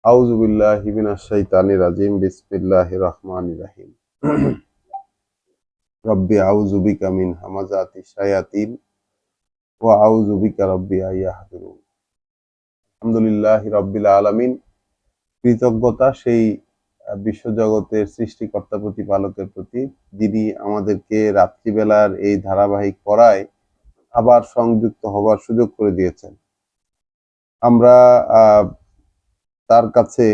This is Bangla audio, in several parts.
আউযু বিল্লাহি মিনাশ শাইতানির রাজিম বিসমিল্লাহির রহমানির রহিম রব্বি আউযু বিকা মিন হামাযাতিশ শায়াতিন ওয়া আউযু বিকা রব্বি আইয়াহযুরুন। আলহামদুলিল্লাহি রাব্বিল আলামিন। কৃতজ্ঞতা সেই বিশ্বজগতের সৃষ্টিকর্তা প্রতিপালকের প্রতি, যিনি আমাদেরকে রাত্রিবেলার এই ধারাবাহিক পড়ায় আবার সংযুক্ত হবার সুযোগ করে দিয়েছেন। আমরা তার কাছে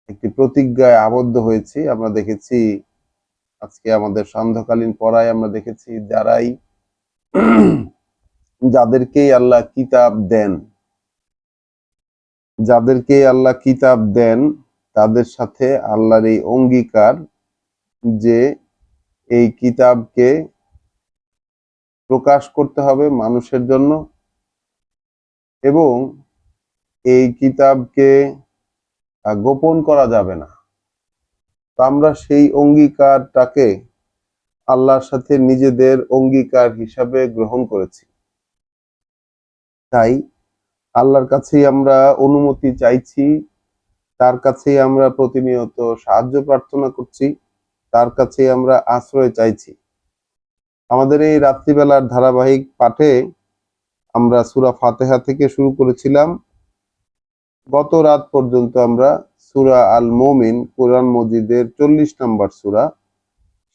একটি প্রতিজ্ঞায় আবদ্ধ হয়েছি। আমরা দেখেছি আজকে আমাদের সান্ধ্যকালীন পড়ায় আমরা দেখেছি যাদেরকেই আল্লাহ কিতাব দেন তাদের সাথে আল্লাহর এই অঙ্গীকার যে এই কিতাবকে প্রকাশ করতে হবে মানুষের জন্য এবং এই কিতাবকে গোপন করা যাবে না। তো আমরা সেই অঙ্গীকারটাকে আল্লাহর সাথে নিজেদের অঙ্গীকার হিসাবে গ্রহণ করেছি। তাই আল্লাহর কাছেই আমরা অনুমতি চাইছি, তার কাছেই আমরা প্রতিনিয়ত সাহায্য প্রার্থনা করছি, তার কাছেই আমরা আশ্রয় চাইছি। আমাদের এই রাত্রিবেলার ধারাবাহিক পাঠে আমরা সূরা ফাতিহা থেকে শুরু করেছিলাম। গত রাত পর্যন্ত আমরা সূরা আল মুমিন, কোরআন মজিদের 40 নম্বর সূরা,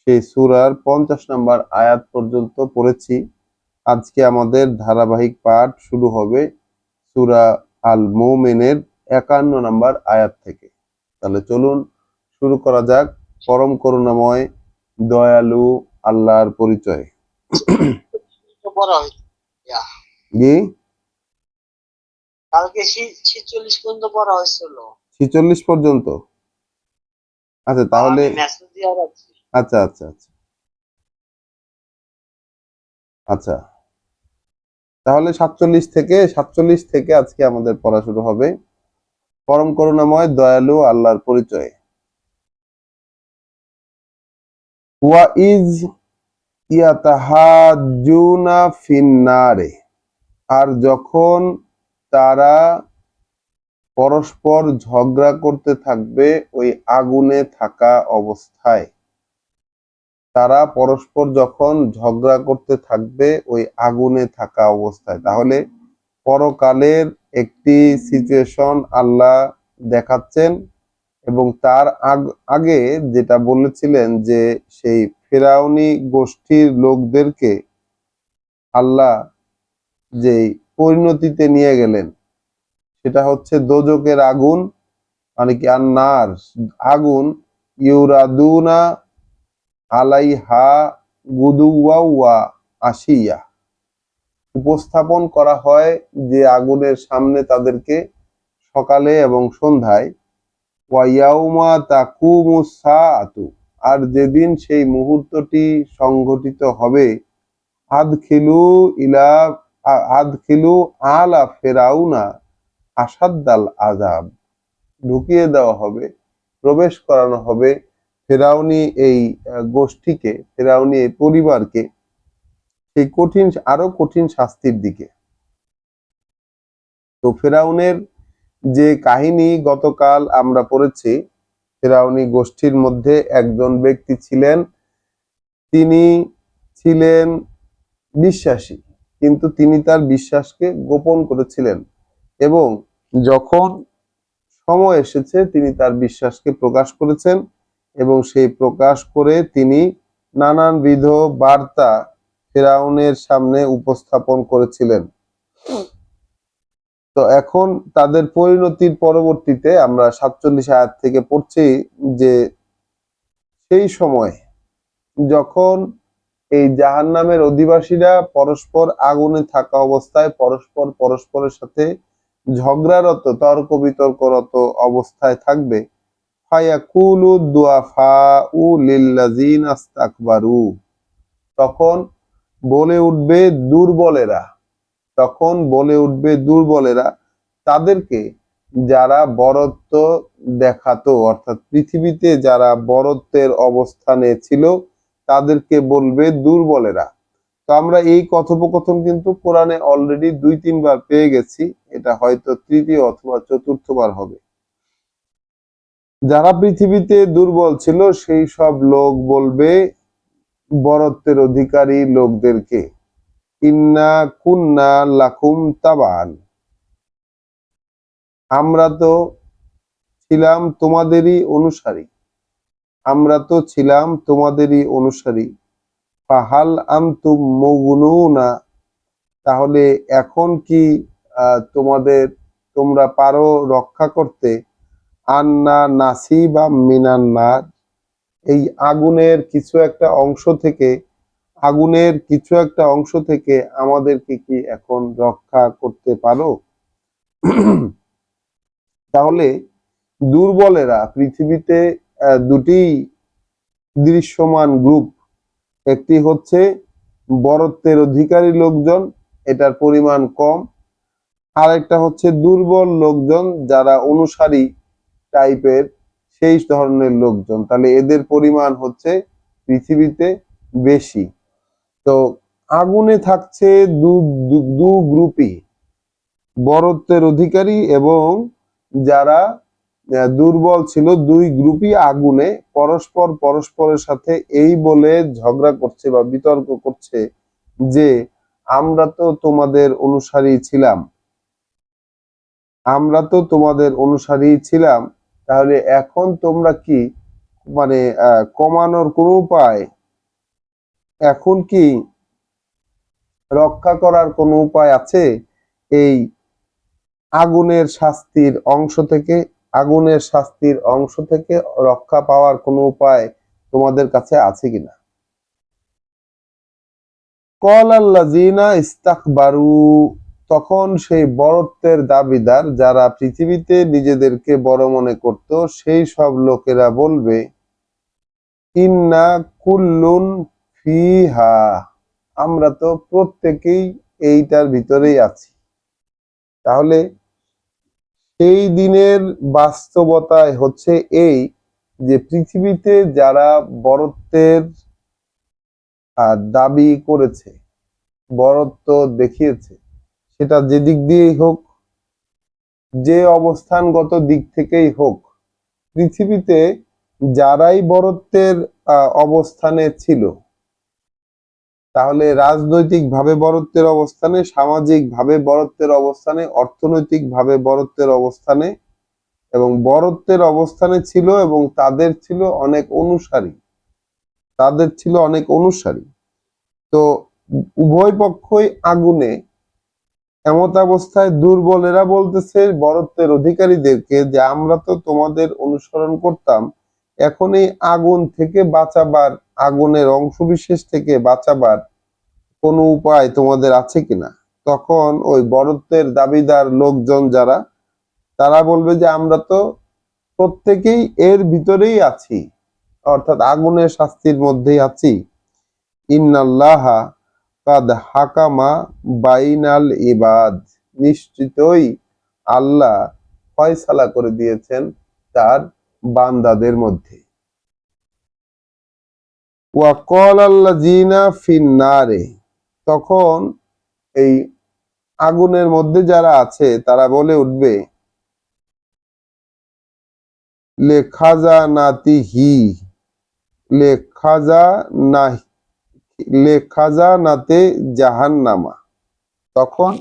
সেই সূরার 50 নম্বর আয়াত পর্যন্ত পড়েছি। আজকে আমাদের ধারাবাহিক পাঠ শুরু হবে সূরা আল মুমিনের 51 নম্বর আয়াত থেকে। তাহলে চলুন শুরু করা যাক। পরম করুণাময় দয়ালু আল্লাহর পরিচয়। জি, কালকে 46 পর্যন্ত পড়া হয়েছিল। 46 পর্যন্ত? আচ্ছা, তাহলে আচ্ছা আচ্ছা আচ্ছা আচ্ছা তাহলে 47 থেকে আজকে আমাদের পড়া শুরু হবে। পরম করুণাময় দয়ালু আল্লাহর পরিচয়। ওয়া ইজ ইয়াতাহাজ্জুনা ফিন্নারে, আর যখন তারা পরস্পর ঝগড়া করতে থাকবে ওই আগুনে থাকা অবস্থায়। তারা পরস্পর যখন ঝগড়া করতে থাকবে ওই আগুনে থাকা অবস্থায়, তাহলে পরকালের একটি সিচুয়েশন আল্লাহ দেখাচ্ছেন এবং তার আগে যেটা বলেছিলেন যে সেই ফেরাউনি গোষ্ঠীর লোকদেরকে আল্লাহ যে পরিণতিতে নিয়ে গেলেন সেটা হচ্ছে দোজকের আগুন, মানে কি আন্নার আগুন, ইউরাদুনা আলাইহা গুদুওয়া ওয়া আশিয়া, উপস্থাপন করা হয় যে আগুনের সামনে তাদেরকে সকালে এবং সন্ধ্যায়। ওয়া ইয়াউমা তাকুমুস সাআতু, আর যেদিন সেই মুহূর্তটি সংঘটিত হবে, আদখিলু ইলা আদখিলু আলা ফেরাউনা আসাদ্দাল আযাব, ঢুকিয়ে দেওয়া হবে, প্রবেশ করানো হবে ফেরাউনি এই গোষ্ঠীকে, ফেরাউনি এই পরিবারকে সেই আরো কঠিন শাস্তির দিকে। তো ফেরাউনের যে কাহিনী গতকাল আমরা পড়েছি, ফেরাউনি গোষ্ঠীর মধ্যে একজন ব্যক্তি ছিলেন, তিনি ছিলেন বিশ্বাসী, কিন্তু তিনি তার বিশ্বাসকে গোপন করেছিলেন এবং যখন সময় এসেছে তিনি তার বিশ্বাসকে প্রকাশ করেছেন এবং সেই প্রকাশ করে তিনি নানানবিধ বার্তা ফেরাউনের সামনে উপস্থাপন করেছিলেন। তো এখন তাদের পরিণতির পরবর্তীতে আমরা 47 আয়াত থেকে পড়ছি যে সেই সময় যখন এই জাহান্নামের অধিবাসীরা পরস্পর আগুনে থাকা অবস্থায় পরস্পরের সাথে ঝগড়ারত, তর্ক বিতর্করত অবস্থায় থাকবে, ফায়াকুলু দুআফাউ লিল্লাযিনা ইসতাকবারু, তখন বলে উঠবে দুর্বলেরা তাদেরকে, যারা বরত্ব দেখাতো, অর্থাৎ পৃথিবীতে যারা বরত্বের অবস্থানে ছিল তাদেরকে বলবে দুর্বলেরা। তো আমরা এই কথোপকথন কিন্তু কোরআনে অলরেডি 2-3 বার পেয়ে গেছি, এটা হয়তো তৃতীয় অথবা চতুর্থবার হবে। যারা পৃথিবীতে দুর্বল ছিল সেই সব লোক বলবে বরত্বের অধিকারী লোকদেরকে, ইন্না কুন্না লাকুম তাবান, আমরা তো ছিলাম তোমাদেরই অনুসারী, আমরা তো ছিলাম তোমাদেরই অনুসারী। ফাহাল আনতুম মুগনুনা, তাহলে এখন কি তোমরা পারো রক্ষা করতে, আন্না নাসিবা মিনান নার, এই আগুনের কিছু একটা অংশ থেকে, আগুনের কিছু একটা অংশ থেকে আমাদেরকে কি এখন রক্ষা করতে পারো? তাহলে দুর্বলেরা পৃথিবীতে দুটি দৃশ্যমান গ্রুপ, একটি হচ্ছে বরত্বের অধিকারী লোকজন, এটার পরিমাণ কম, আর একটা হচ্ছে দুর্বল লোকজন যারা অনুসারী টাইপের সেই ধরনের লোকজন, তাহলে এদের পরিমাণ হচ্ছে পৃথিবীতে বেশি। তো আগুনে থাকছে দু গ্রুপই, বরত্বের অধিকারী এবং যারা দুর্বল ছিল, দুই গ্রুপই আগুনে পরস্পরের সাথে এই বলে ঝগড়া করছে বা বিতর্ক করছে যে আমরা তো তোমাদের অনুসারী ছিলাম, আমরা তো তোমাদের অনুসারী ছিলাম, তাহলে এখন তোমরা কি মানে কমানোর কোনো উপায়, এখন কি রক্ষা করার কোনো উপায় আছে এই আগুনের শাস্তির অংশ থেকে, আগুনের শাস্তির অংশ থেকে রক্ষা পাওয়ার কোনো উপায় তোমাদের কাছে আছে কিনা? কল আল্লাযিনা ইস্তাকবারু, তখন সেই বড়ত্বের দাবিদার যারা পৃথিবীতে নিজেদেরকে বড় মনে করত সেই সব লোকেরা বলবে, ইন্না কুল্লুন ফিহা, আমরা তো প্রত্যেকেই এইটার ভিতরেই আছি। তাহলে সেই দিনের বাস্তবতায় হচ্ছে এই যে পৃথিবীতে যারা বরত্বের দাবি করেছে, বরত্ব দেখিয়েছে, সেটা যে দিক দিয়েই হোক, যে অবস্থানগত দিক থেকেই হোক, পৃথিবীতে যারাই বরত্বের অবস্থানে ছিল, তাহলে রাজনৈতিক ভাবে বরত্বের অবস্থানে, সামাজিক ভাবে বরত্বের অবস্থানে, অর্থনৈতিক ভাবে বরত্বের অবস্থানে এবং বরত্বের অবস্থানে ছিল, এবং তাদের ছিল অনেক অনুসারী, তাদের ছিল অনেক অনুসারী। তো উভয় পক্ষই আগুনে, এমত অবস্থায় দুর্বলেরা বলতেছে বরত্বের অধিকারীদেরকে যে আমরা তো তোমাদের অনুসরণ করতাম, এখন এই আগুন থেকে বাঁচাবার, আগুনের অংশবিশেষ থেকে বাঁচাবার কোনো উপায় তোমাদের আছে কিনা? তখন ওই বরত্বের দাবিদার লোকজন যারা, তারা বলবে যে আমরা তো প্রত্যেকেই এর ভিতরেই আছি, অর্থাৎ আগুনের শাস্তির মধ্যেই আছি। ইন্নাল্লাহা কাদ হাকামা বাইনাল ইবাদ, নিশ্চিতই আল্লাহ ফয়সালা করে দিয়েছেন তার বান্দাদের মধ্যে। ওয়া ক্বালাল্লাযিনা ফিন্নারে, তখন এই আগুনের মধ্যে যারা আছে তারা বলে উঠবে, লেখাজানাতিহি, লেখাজানাহি, লেখাজানাতে জাহান্নামা, তখন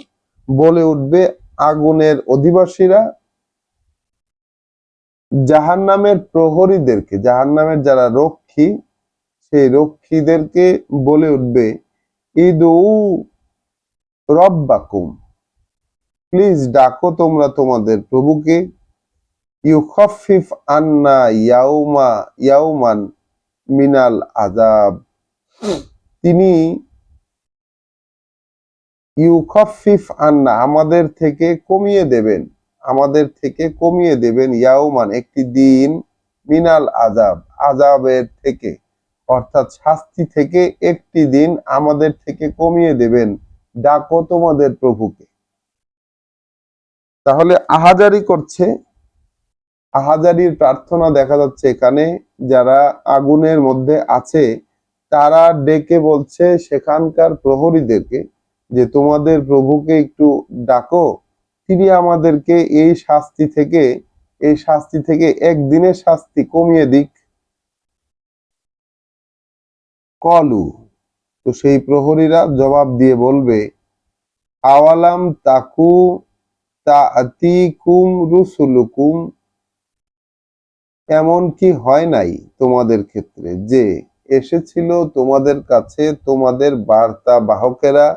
বলে উঠবে আগুনের অধিবাসীরা জাহান্নামের প্রহরীদেরকে, জাহান্নামের যারা রক্ষী, সেই রক্ষীদেরকে বলে উঠবে, ইদু রব্বাকুম, প্লিজ ডাকো তোমরা তোমাদের প্রভুকে, ইউখাফফিফ আন্না ইয়াউমান মিনাল আযাব, তিনি ইউখাফফিফ আন্না, আমাদের থেকে কমিয়ে দেবেন, আমাদের থেকে কমিয়ে দেবেন, ইয়াউমান একটি দিন, মিনাল আযাব আযাবের থেকে, অর্থাৎ শাস্তি থেকে একটি দিন আমাদের থেকে কমিয়ে দেবেন, ডাকো তোমাদের প্রভুকে। তাহলে আহাজারি করছে, আহাজারির প্রার্থনা দেখা যাচ্ছে এখানে, যারা আগুনের মধ্যে আছে তারা ডেকে বলছে সেখানকার প্রহরীদেরকে যে তোমাদের প্রভুকে একটু ডাকো, তিনি আমাদেরকে এই শাস্তি থেকে এই শাস্তি থেকে একদিনের শাস্তি কমিয়ে দিক। কলু, তো সেই প্রহরীরা জবাব দিয়ে বলবে, আওয়ালাম তাকু তাআতিকুম রুসুলুকুম, এমন কি হয় নাই তোমাদের ক্ষেত্রে যে এসেছিল তোমাদের কাছে তোমাদের বার্তা বাহকেরা,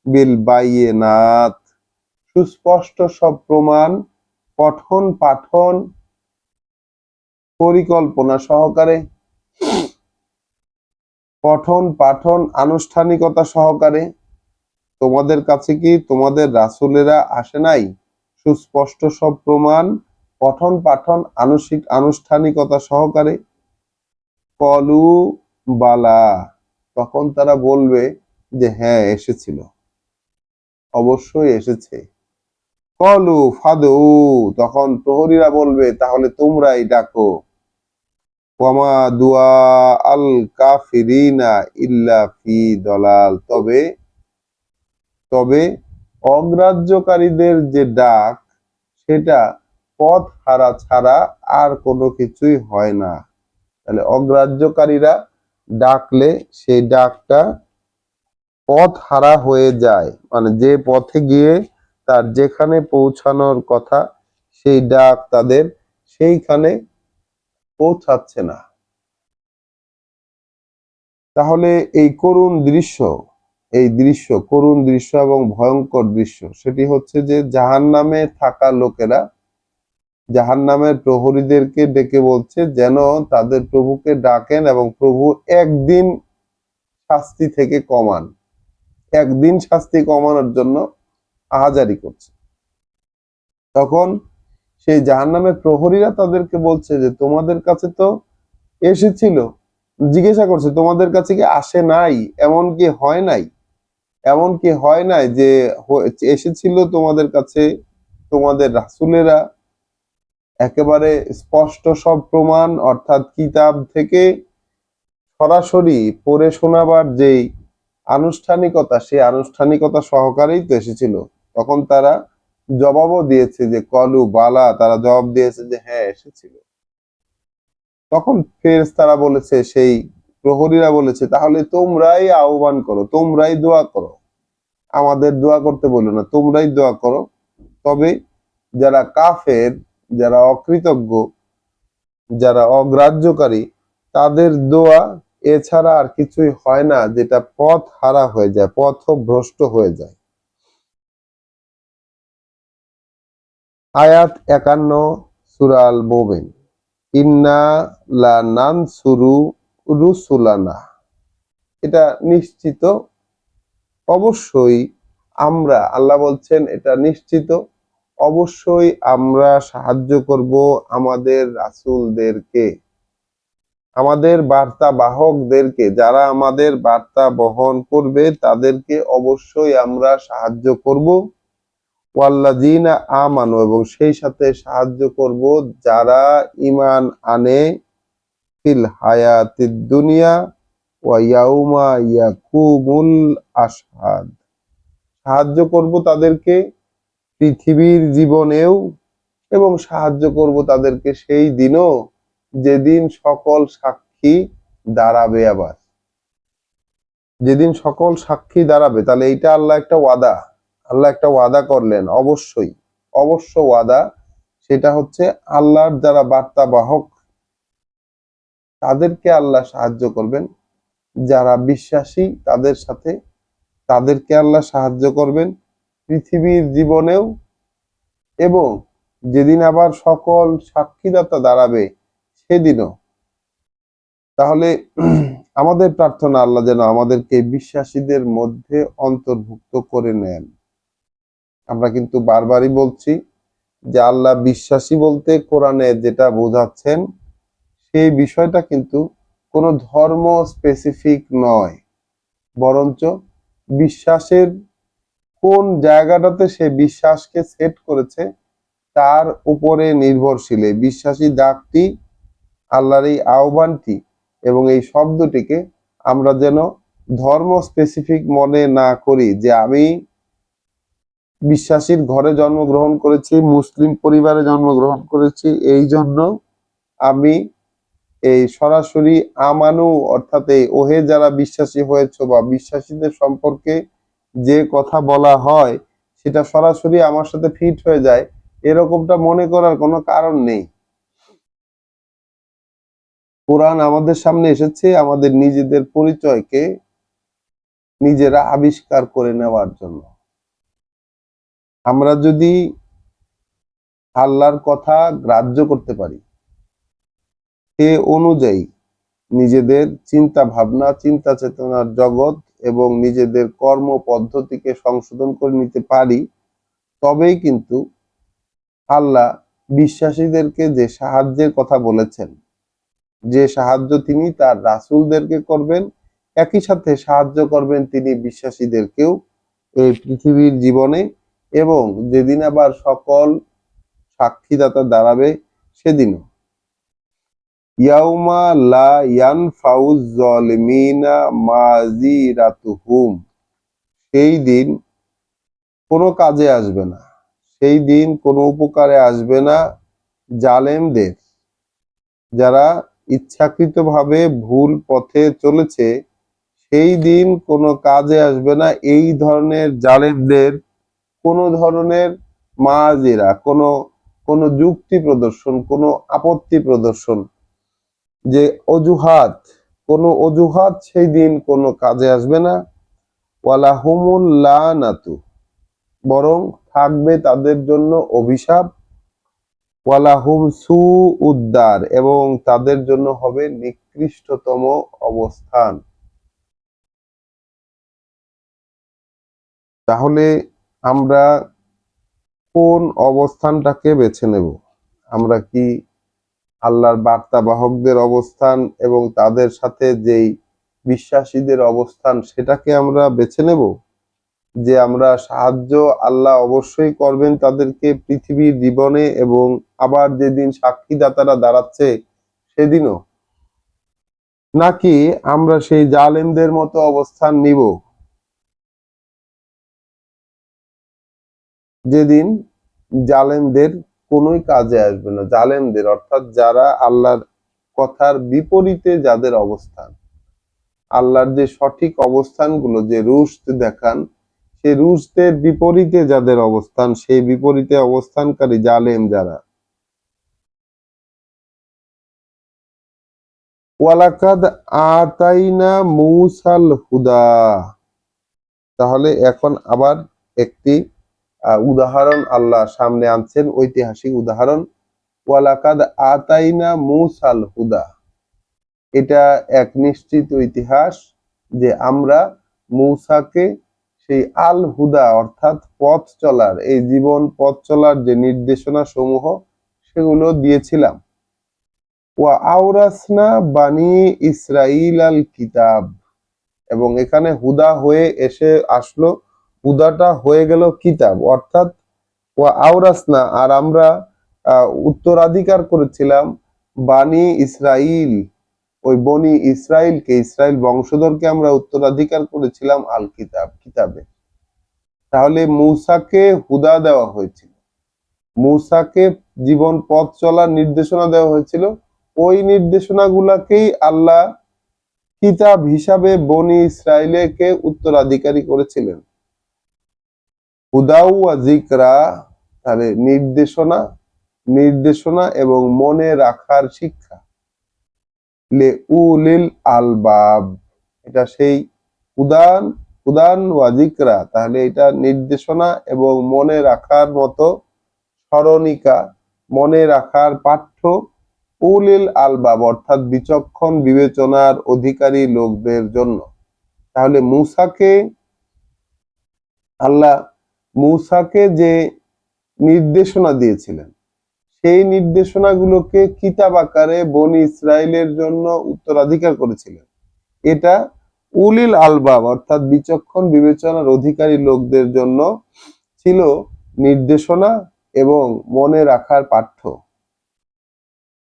বিল বাইয়িনাত, সুস্পষ্ট সব প্রমাণ, পঠন পাঠন পরিকল্পনা সহকারে, পঠন পাঠন আনুষ্ঠানিকতা সহকারে। তোমাদের কাছে কি তোমাদের রাসূলেরা আসে নাই সুস্পষ্ট সব প্রমাণ, পঠন পাঠন আনুষ্ঠানিকতা সহকারে? কলু বালা, তখন তারা বলবে যে হ্যাঁ এসেছিল, অবশ্যই এসেছে। কলু ফাদু, তখন প্রহরীরা বলবে তাহলে তোমরাই ডাকো। ওয়ামা দুআ আল কাফিরিনা ইল্লা ফি দলাল, তবে তবে অগ্রাহ্যকারীদের যে ডাক, সেটা পথ হারা ছাড়া আর কোনো কিছুই হয় না। তাহলে অগ্রাহ্যকারীরা ডাকলে সেই ডাকটা পথ হারা হয়ে যায়, মানে যে পথে গিয়ে তার যেখানে পৌঁছানোর কথা সেই ডাক তাদের সেইখানে পৌঁছাচ্ছে না। তাহলে এই করুণ দৃশ্য, এই দৃশ্য করুণ দৃশ্য এবং ভয়ঙ্কর দৃশ্য, সেটি হচ্ছে যে জাহান্নামে থাকা লোকেরা জাহান্নামের প্রহরীদেরকে ডেকে বলছে যেন তাদের প্রভুকে ডাকেন এবং প্রভু একদিন শাস্তি থেকে কমান, একদিন শাস্তি কমানোর জন্য আহাজারি করছে। তখন সেই জাহান্নামের প্রহরীরা তাদেরকে বলছে যে তোমাদের কাছে তো এসেছিল, জিজ্ঞাসা করছে তোমাদের কাছে কি আসে নাই, এমন কি হয় নাই, এমন কি হয় নাই যে এসেছিল তোমাদের কাছে তোমাদের রাসূলেরা একেবারে স্পষ্ট সব প্রমাণ, অর্থাৎ কিতাব থেকে সরাসরি পড়ে শোনাবার যেই আনুষ্ঠানিকতা, সেই আনুষ্ঠানিকতা সহকারেই তো এসেছিল। তখন তারা জবাবও দিয়েছে যে কলু বালা, তারা জবাব দিয়েছে যে হ্যাঁ এসেছিল। তখন ফেরেশতারা বলেছে, সেই প্রহরীরা বলেছে তাহলে তোমরাই আহ্বান করো, তোমরাই দোয়া করো, আমাদের দোয়া করতে বলো না, তোমরাই দোয়া করো। তবে যারা কাফের, যারা অকৃতজ্ঞ, যারা অগ্রাহ্যকারী, তাদের দোয়া এছাড়া আর কিছুই হয় না, যেটা পথ হারা হয়ে যায়, পথভ্রষ্ট হয়ে যায়। আয়াত 51, সূরা আল মুমিন। ইন্না লা নানসুরু রুসুলানা, এটা নিশ্চিত, অবশ্যই আমরা, আল্লাহ বলছেন এটা নিশ্চিত, অবশ্যই আমরা সাহায্য করব আমাদের রাসূলদেরকে, আমাদের বার্তা বাহকদেরকে, যারা আমাদের বার্তা বহন করবে তাদেরকে অবশ্যই আমরা সাহায্য করব। ওয়াল্লাযীনা আমানু, এবং সেই সাথে সাহায্য করব যারা ঈমান আনে, ফিল হায়াতিদ দুনিয়া ওয়া ইয়াউমা ইয়াকুমুল আশহাদ, সাহায্য করব তাদেরকে পৃথিবীর জীবনেও, এবং সাহায্য করব তাদেরকে সেই দিনও যেদিন সকল সাক্ষী দাঁড়াবে। আবার যেদিন সকল সাক্ষী দাঁড়াবে, তাহলে এইটা আল্লাহ একটা ওয়াদা, আল্লাহ একটা ওয়াদা করলেন, অবশ্যই অবশ্য ওয়াদা। সেটা হচ্ছে আল্লাহর যারা বার্তা বাহক তাদেরকে আল্লাহ সাহায্য করবেন, যারা বিশ্বাসী তাদের সাথে তাদেরকে আল্লাহ সাহায্য করবেন পৃথিবীর জীবনেও, এবং যেদিন আবার সকল সাক্ষীদাতা দাঁড়াবে সেদিনও। তাহলে আমাদের প্রার্থনা আল্লাহ যেন আমাদেরকে বিশ্বাসীদের মধ্যে অন্তর্ভুক্ত করে নেন। আমরা কিন্তু বারবারই বলছি যে আল্লাহ বিশ্বাসী বলতে কোরআনে যেটা বোঝাচ্ছেন সেই বিষয়টা কিন্তু কোনো ধর্ম স্পেসিফিক নয়, বরঞ্চ বিশ্বাসের কোন জায়গাটাতে সে বিশ্বাসকে সেট করেছে তার উপরে নির্ভরশীল। এই বিশ্বাসী ডাকটি, আল্লাহর এই আহ্বানটি এবং এই শব্দটিকে আমরা যেন ধর্ম স্পেসিফিক মনে না করি, যে আমি বিশ্বাসীর ঘরে জন্মগ্রহণ করেছি, মুসলিম পরিবারে জন্মগ্রহণ করেছি, এই জন্য আমি এই সরাসরি আমানু অর্থাৎ এই ওহে যারা বিশ্বাসী হয়েছে বা বিশ্বাসীদের সম্পর্কে যে কথা বলা হয় সেটা সরাসরি আমার সাথে ফিট হয়ে যায়, এরকমটা মনে করার কোনো কারণ নেই। কোরআন আমাদের সামনে এসেছে আমাদের নিজেদের পরিচয়কে নিজেরা আবিষ্কার করে নেওয়ার জন্য। আমরা যদি আল্লাহর কথা গ্রাহ্য করতে পারি, সে অনুযায়ী নিজেদের চিন্তা ভাবনা, চিন্তা চেতনার জগৎ এবং নিজেদের কর্ম পদ্ধতিকে সংশোধন করে নিতে পারি, তবেই কিন্তু আল্লাহ বিশ্বাসীদেরকে যে সাহায্যের কথা বলেছেন, যে সাহায্য তিনি তার রাসূলদেরকে করবেন, একই সাথে সাহায্য করবেন তিনি বিশ্বাসীদেরকেও এই পৃথিবীর জীবনে, এবং যেদিন আবার সকল সাক্ষীদাতা দাঁড়াবে সেদিনও। ইয়াউমা লা ইয়ানফাউজ জালিমিনা মাযিরাতুহুম, সেই দিন কোনো কাজে আসবে না, সেই দিন কোনো উপকারে আসবে না জালেমদের, যারা ইচ্ছাকৃতভাবে ভুল পথে চলেছে, সেই দিন কোনো কাজে আসবে না এই ধরনের জালেমদের কোনো ধরনের মাজিরা, কোনো কোনো যুক্তি প্রদর্শন, কোনো আপত্তি প্রদর্শন, যে অজুহাত, কোনো অজুহাত সেই দিন কোনো কাজে আসবে না। ওয়ালা হুমুল লানাতু, বরং থাকবে তাদের জন্য অভিশাপ। ওয়ালা হুম সু উদ্দার, এবং তাদের জন্য হবে নিকৃষ্টতম অবস্থান। তাহলে আমরা কোন অবস্থানটাকে বেছে নেব? আমরা কি আল্লাহর বার্তাবাহকদের অবস্থান এবং তাদের সাথে যেই বিশ্বাসীদের অবস্থান সেটাকে আমরা বেছে নেব, যে আমরা সাহায্য আল্লাহ অবশ্যই করবেন তাদেরকে পৃথিবীর জীবনে এবং আবার যেদিন সাক্ষীদাতারা দাঁড়াচ্ছে সেদিনও, নাকি আমরা সেই জালেমদের মতো অবস্থান নিব যেদিন জালেমদের কোনোই কাজে আসবে না? জালেমদের অর্থাৎ যারা আল্লাহর কথার বিপরীতে যাদের অবস্থান, আল্লাহর যে সঠিক অবস্থানগুলো যে রুশদ দেখান, সেই রুশদের বিপরীতে যাদের অবস্থান, সেই বিপরীতে অবস্থানকারী জালেম যারা। ওয়ালাকাদ আতাইনা মূসাল হুদা, তাহলে এখন আবার একটি উদাহরণ আল্লাহ সামনে আনছেন, ঐতিহাসিক উদাহরণ। ওয়ালাকাদ আতাইনা মূসাল হুদা, এটা এক নিশ্চিত ইতিহাস যে আমরা মূসাকে সেই আল হুদা অর্থাৎ পথ চলার, এই জীবন পথ চলার যে নির্দেশনা সমূহ সেগুলো দিয়েছিলাম। ওয়া আওরাসনা বানি ইসরাইল আল কিতাব, এবং এখানে হুদা হয়ে এসে আসলো, হুদাটা হয়ে গেল কিতাব, অর্থাৎ ওয়া আওরাসনা, আর আমরা উত্তরাধিকার করেছিলাম বানি ইসরাইল, ওই বনি ইসরাইলকে, ইসরাইল বংশধরকে আমরা উত্তরাধিকার করেছিলাম আল কিতাব, কিতাবে। তাহলে মূসাকে হুদা দেওয়া হয়েছিল, মূসাকে জীবন পথ চলার নির্দেশনা দেওয়া হয়েছিল, ওই নির্দেশনাগুলাকেই আল্লাহ কিতাব হিসাবে বনি ইসরাইলকে উত্তরাধিকারী করেছিলেন। হুদাউ ওয়া যিকরা, তাহলে নির্দেশনা, নির্দেশনা এবং মনে রাখার শিক্ষা। লে উলিল আলবাব, এটা সেই উদান, উদান ওয়া যিকরা, তাহলে এটা নির্দেশনা এবং মনে রাখার মতো স্মরণিকা, মনে রাখার পাঠ্য, উলিল আলবাব অর্থাৎ বিচক্ষণ বিবেচনার অধিকারী লোকদের জন্য। তাহলে আল্লাহ মূসাকে যে নির্দেশনা দিয়েছিলেন, সেই নির্দেশনাগুলোকে কিতাব আকারে বনি ইসরাইলের জন্য উত্তরাধিকার করেছিলেন। এটা উলিল আলবাব অর্থাৎ বিচক্ষণ বিবেচনার অধিকারী লোকদের জন্য ছিল নির্দেশনা এবং মনে রাখার পাঠ্য।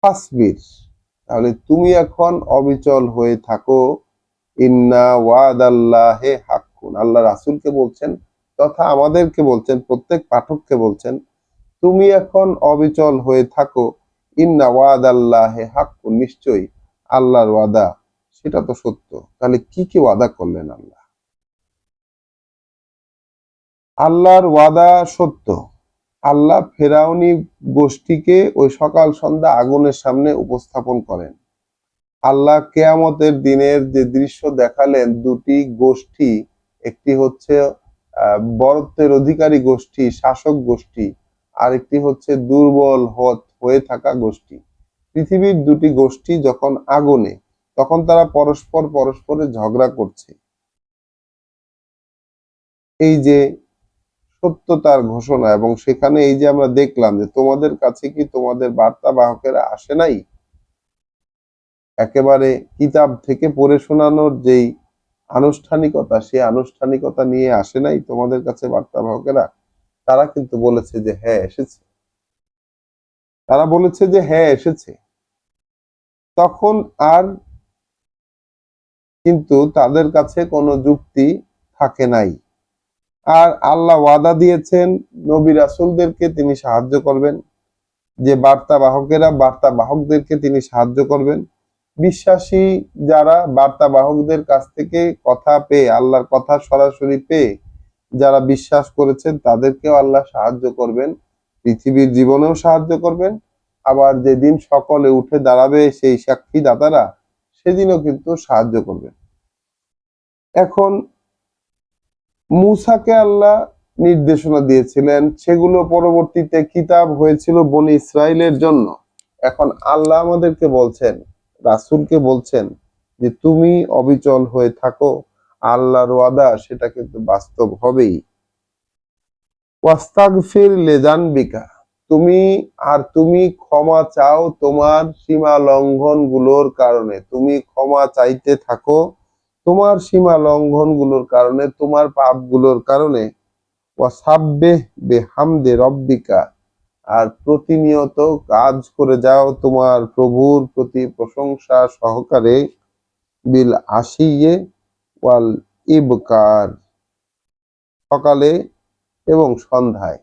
ফাসবির, তাহলে তুমি এখন অবিচল হয়ে থাকো। ইন্না ওয়াদাল্লাহে হাক্কুন, আল্লাহ রাসূলকে বলছেন তথা আমাদেরকে বলছেন, প্রত্যেক পাঠককে বলছেন, তুমি এখন অবিচল হয়ে থাকো। ইন্না ওয়াদাল্লাহি হাক্কুন, নিশ্চয়ই আল্লাহর ওয়াদা সেটা তো সত্য। তাহলে কি কি ওয়াদা করলেন আল্লাহ? আল্লাহর ওয়াদা সত্য। আল্লাহ ফেরাউনি গোষ্ঠীকে ওই সকাল সন্ধ্যা আগুনের সামনে উপস্থাপন করেন। আল্লাহ কেয়ামতের দিনের যে দৃশ্য দেখালেন, দুটি গোষ্ঠী, একটি হচ্ছে বরত্বের অধিকারী গোষ্ঠী, শাসক গোষ্ঠী, আরেকটি হচ্ছে দুর্বল হয়ে থাকা গোষ্ঠী। পৃথিবীর দুটি গোষ্ঠী যখন আগুনে, তখন তারা পরস্পরে ঝগড়া করছে। এই যে সত্যতার ঘোষণা, এবং সেখানে এই যে আমরা দেখলাম যে তোমাদের কাছে কি তোমাদের বার্তা বাহকেরা আসে নাই? একেবারে কিতাব থেকে পড়ে শোনানোর যেই আনুষ্ঠানিকতা, সেই আনুষ্ঠানিকতা নিয়ে আসে নাই তোমাদের কাছে বার্তাবাহকেরা? তারা কিন্তু বলেছে যে হ্যাঁ এসেছে। তারা বলেছে যে হ্যাঁ এসেছে। তখন আর কিন্তু তাদের কাছে কোনো যুক্তি থাকে নাই। আর আল্লাহ ওয়াদা দিয়েছেন নবী রাসূলদেরকে তিনি সাহায্য করবেন, যে বার্তা বাহকদেরকে তিনি সাহায্য করবেন। বিশ্বাসী যারা বার্তা বাহকদের কাছ থেকে কথা পেয়ে, আল্লাহর কথা সরাসরি পেয়ে যারা বিশ্বাস করেছেন, তাদেরকেও আল্লাহ সাহায্য করবেন, পৃথিবীর জীবনেও সাহায্য করবেন। আবার যেদিন সকলে উঠে দাঁড়াবে সেই সাক্ষী দাতারা, সেদিনও কিন্তু সাহায্য করবেন। এখন মূসাকে আল্লাহ নির্দেশনা দিয়েছিলেন, সেগুলো পরবর্তীতে কিতাব হয়েছিল বনি ইসরাইলের জন্য। এখন আল্লাহ আমাদেরকে বলছেন, রাসূলকে বলছেন যে তুমি অবিচল হয়ে থাকো, আল্লাহর ওয়াদা সেটা কিন্তু বাস্তব হবেই। ওয়াস্তাগফির লিযানবিকা, তুমি ক্ষমা চাও তোমার সীমা লঙ্ঘন গুলোর কারণে। তুমি ক্ষমা চাইতে থাকো তোমার সীমা লঙ্ঘন গুলোর কারণে, তোমার পাপ গুলোর কারণে। ওয়াসাব্বিহ বিহামদি রব্বিকা, আর প্রতিনিয়ত কাজ করে যাও তোমার প্রভুর প্রতি প্রশংসা সহকারে। বিল আশিয়ে ওয়াল ইবকার, সকালে এবং সন্ধ্যায়।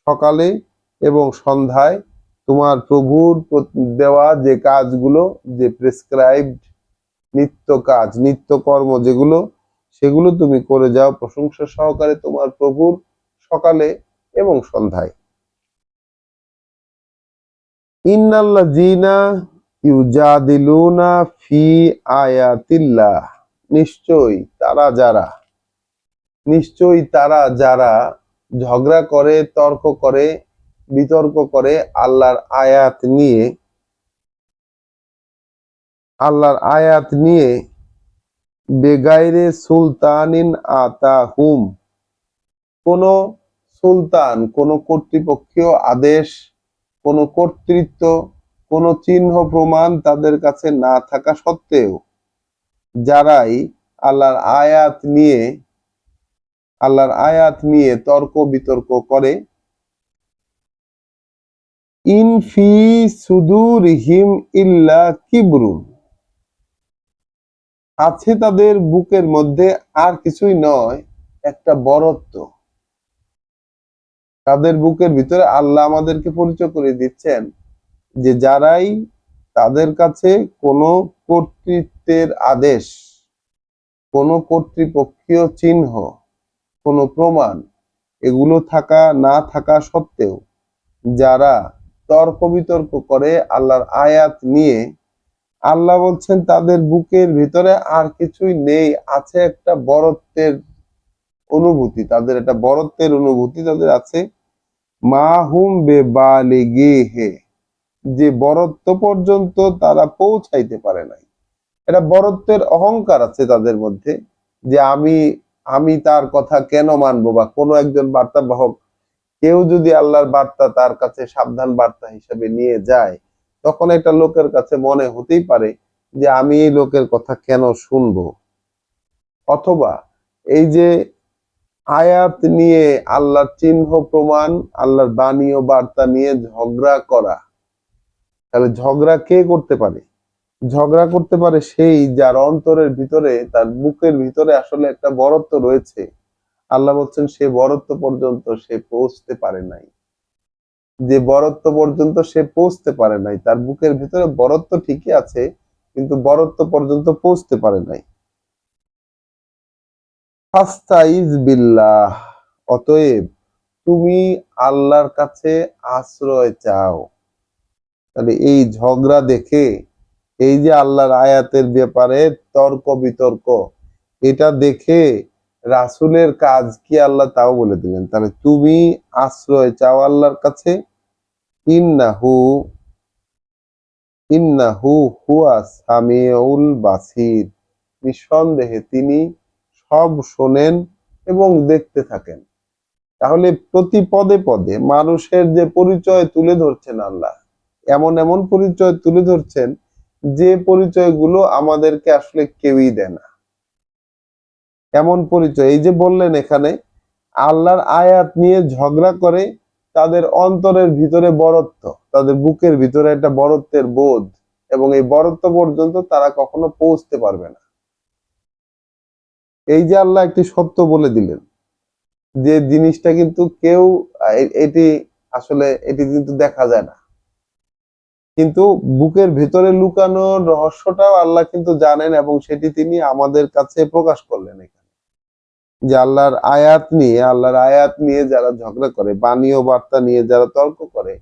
সকালে এবং সন্ধ্যায় তোমার প্রভুর দেওয়া যে কাজগুলো, যে প্রেসক্রাইবড নিত্যকর্ম যেগুলো, সেগুলো তুমি করে যাও প্রশংসা সহকারে তোমার প্রভুর, সকালে এবং সন্ধ্যায়। ইন্নাল্লাযীনা ইউজাদিলুনা ফি আয়াতিল্লাহ, নিশ্চয়ই তারা যারা ঝগড়া করে, তর্ক করে, বিতর্ক করে আল্লাহর আয়াত নিয়ে বেগাইরে সুলতানিন আতাহুম, কোন সুলতান, কোন কর্তৃপক্ষীয় আদেশ, কোন কর্তৃত্ব, কোন চিহ্ন প্রমাণ তাদের কাছে না থাকা সত্ত্বেও যারাই আল্লাহর আয়াত নিয়ে তর্ক বিতর্ক করে, ইন ফি সুদুরিহিম ইল্লা কিবরুন, আছে তাদের বুকের মধ্যে আর কিছুই নয়, একটা বরত্ব। তাদের বুকের ভিতরে আল্লাহ আমাদেরকে পরিচয় করে দিচ্ছেন যে যারাই তাদের কাছে কোনো কর্তৃত্বের আদেশ, কোনো কর্তৃপক্ষীয় চিহ্ন, কোনো প্রমাণ, এগুলো না থাকা সত্ত্বেও যারা তর্ক বিতর্ক করে আল্লাহর আয়াত নিয়ে, আল্লাহ বলছেন তাদের বুকের ভিতরে আর কিছুই নেই, আছে একটা বরত্বের অনুভূতি। তাদের একটা বরত্বের অনুভূতি তাদের আছে। মা হুম বেবালিগিহি, যে বরত্ব পর্যন্ত তারা পৌঁছাইতে পারে নাই। এটা বরত্বের অহংকার আছে তাদের মধ্যে, যে আমি তার কথা কেন মানবো, বা কোনো একজন বার্তাবাহক কেউ যদি আল্লাহর বার্তা তার কাছে সাবধান বার্তা হিসেবে নিয়ে যায়, তখন একটা লোকের কাছে মনে হতেই পারে যে আমি এই লোকের কথা কেন শুনবো। অথবা এই যে আয়াত নিয়ে, আল্লাহর চিহ্ন প্রমাণ, আল্লাহর বাণী ও বার্তা নিয়ে ঝগড়া করা, তাহলে ঝগড়া কে করতে পারে? ঝগড়া করতে পারে সেই যার অন্তরের ভিতরে, তার বুকের ভিতরে আসলে একটা বরত্ব রয়েছে, আল্লাহ বলছেন সে বরত্ব পর্যন্ত সে পৌঁছতে পারে নাই। যে বরত্ব পর্যন্ত সে পৌঁছতে পারে নাই, তার বুকের ভিতরে বরত্ব ঠিকই আছে, কিন্তু বরত্ব পর্যন্ত পৌঁছতে পারে নাই। ফাস্তাইজ বিল্লাহ, অতএব তুমি আল্লাহর কাছে আশ্রয় চাও। তাহলে এই ঝগড়া দেখে, এই যে আল্লাহর আয়াতের ব্যাপারে তর্ক বিতর্ক, এটা দেখে রাসূলের কাজ কি আল্লাহ তাও বলে দিলেন। তাহলে তুমি আশ্রয় চাও আল্লাহর কাছে। ইন্নাহু ইন্নাহু হুয়া সামিউল বাসির, নিঃসন্দেহে তিনি সব শোনেন এবং দেখতে থাকেন। তাহলে প্রতি পদে পদে মানুষের যে পরিচয় তুলে ধরছেন আল্লাহ, এমন এমন পরিচয় তুলে ধরছেন যে পরিচয়গুলো আমাদেরকে আসলে কেউই দেয় না। এমন পরিচয়, এই যে বললেন এখানে আল্লাহর আয়াত নিয়ে ঝগড়া করে তাদের অন্তরের ভিতরে বরত্ব, তাদের বুকের ভিতরে একটা বরত্বের বোধ, এবং এই বরত্ব পর্যন্ত তারা কখনো পৌঁছতে পারবে না। এই যে আল্লাহ একটি সত্য বলে দিলেন, যে জিনিসটা কিন্তু কেউ এটি আসলে এটি কিন্তু দেখা যায় না, কিন্তু বুকের ভিতরে লুকানো রহস্যটাও আল্লাহ কিন্তু জানেন, এবং সেটি তিনি আমাদের কাছে প্রকাশ করলেন এখানে। যে আল্লাহর আয়াত নিয়ে যারা ঝগড়া করে, বাণী ও বার্তা নিয়ে যারা তর্ক করে,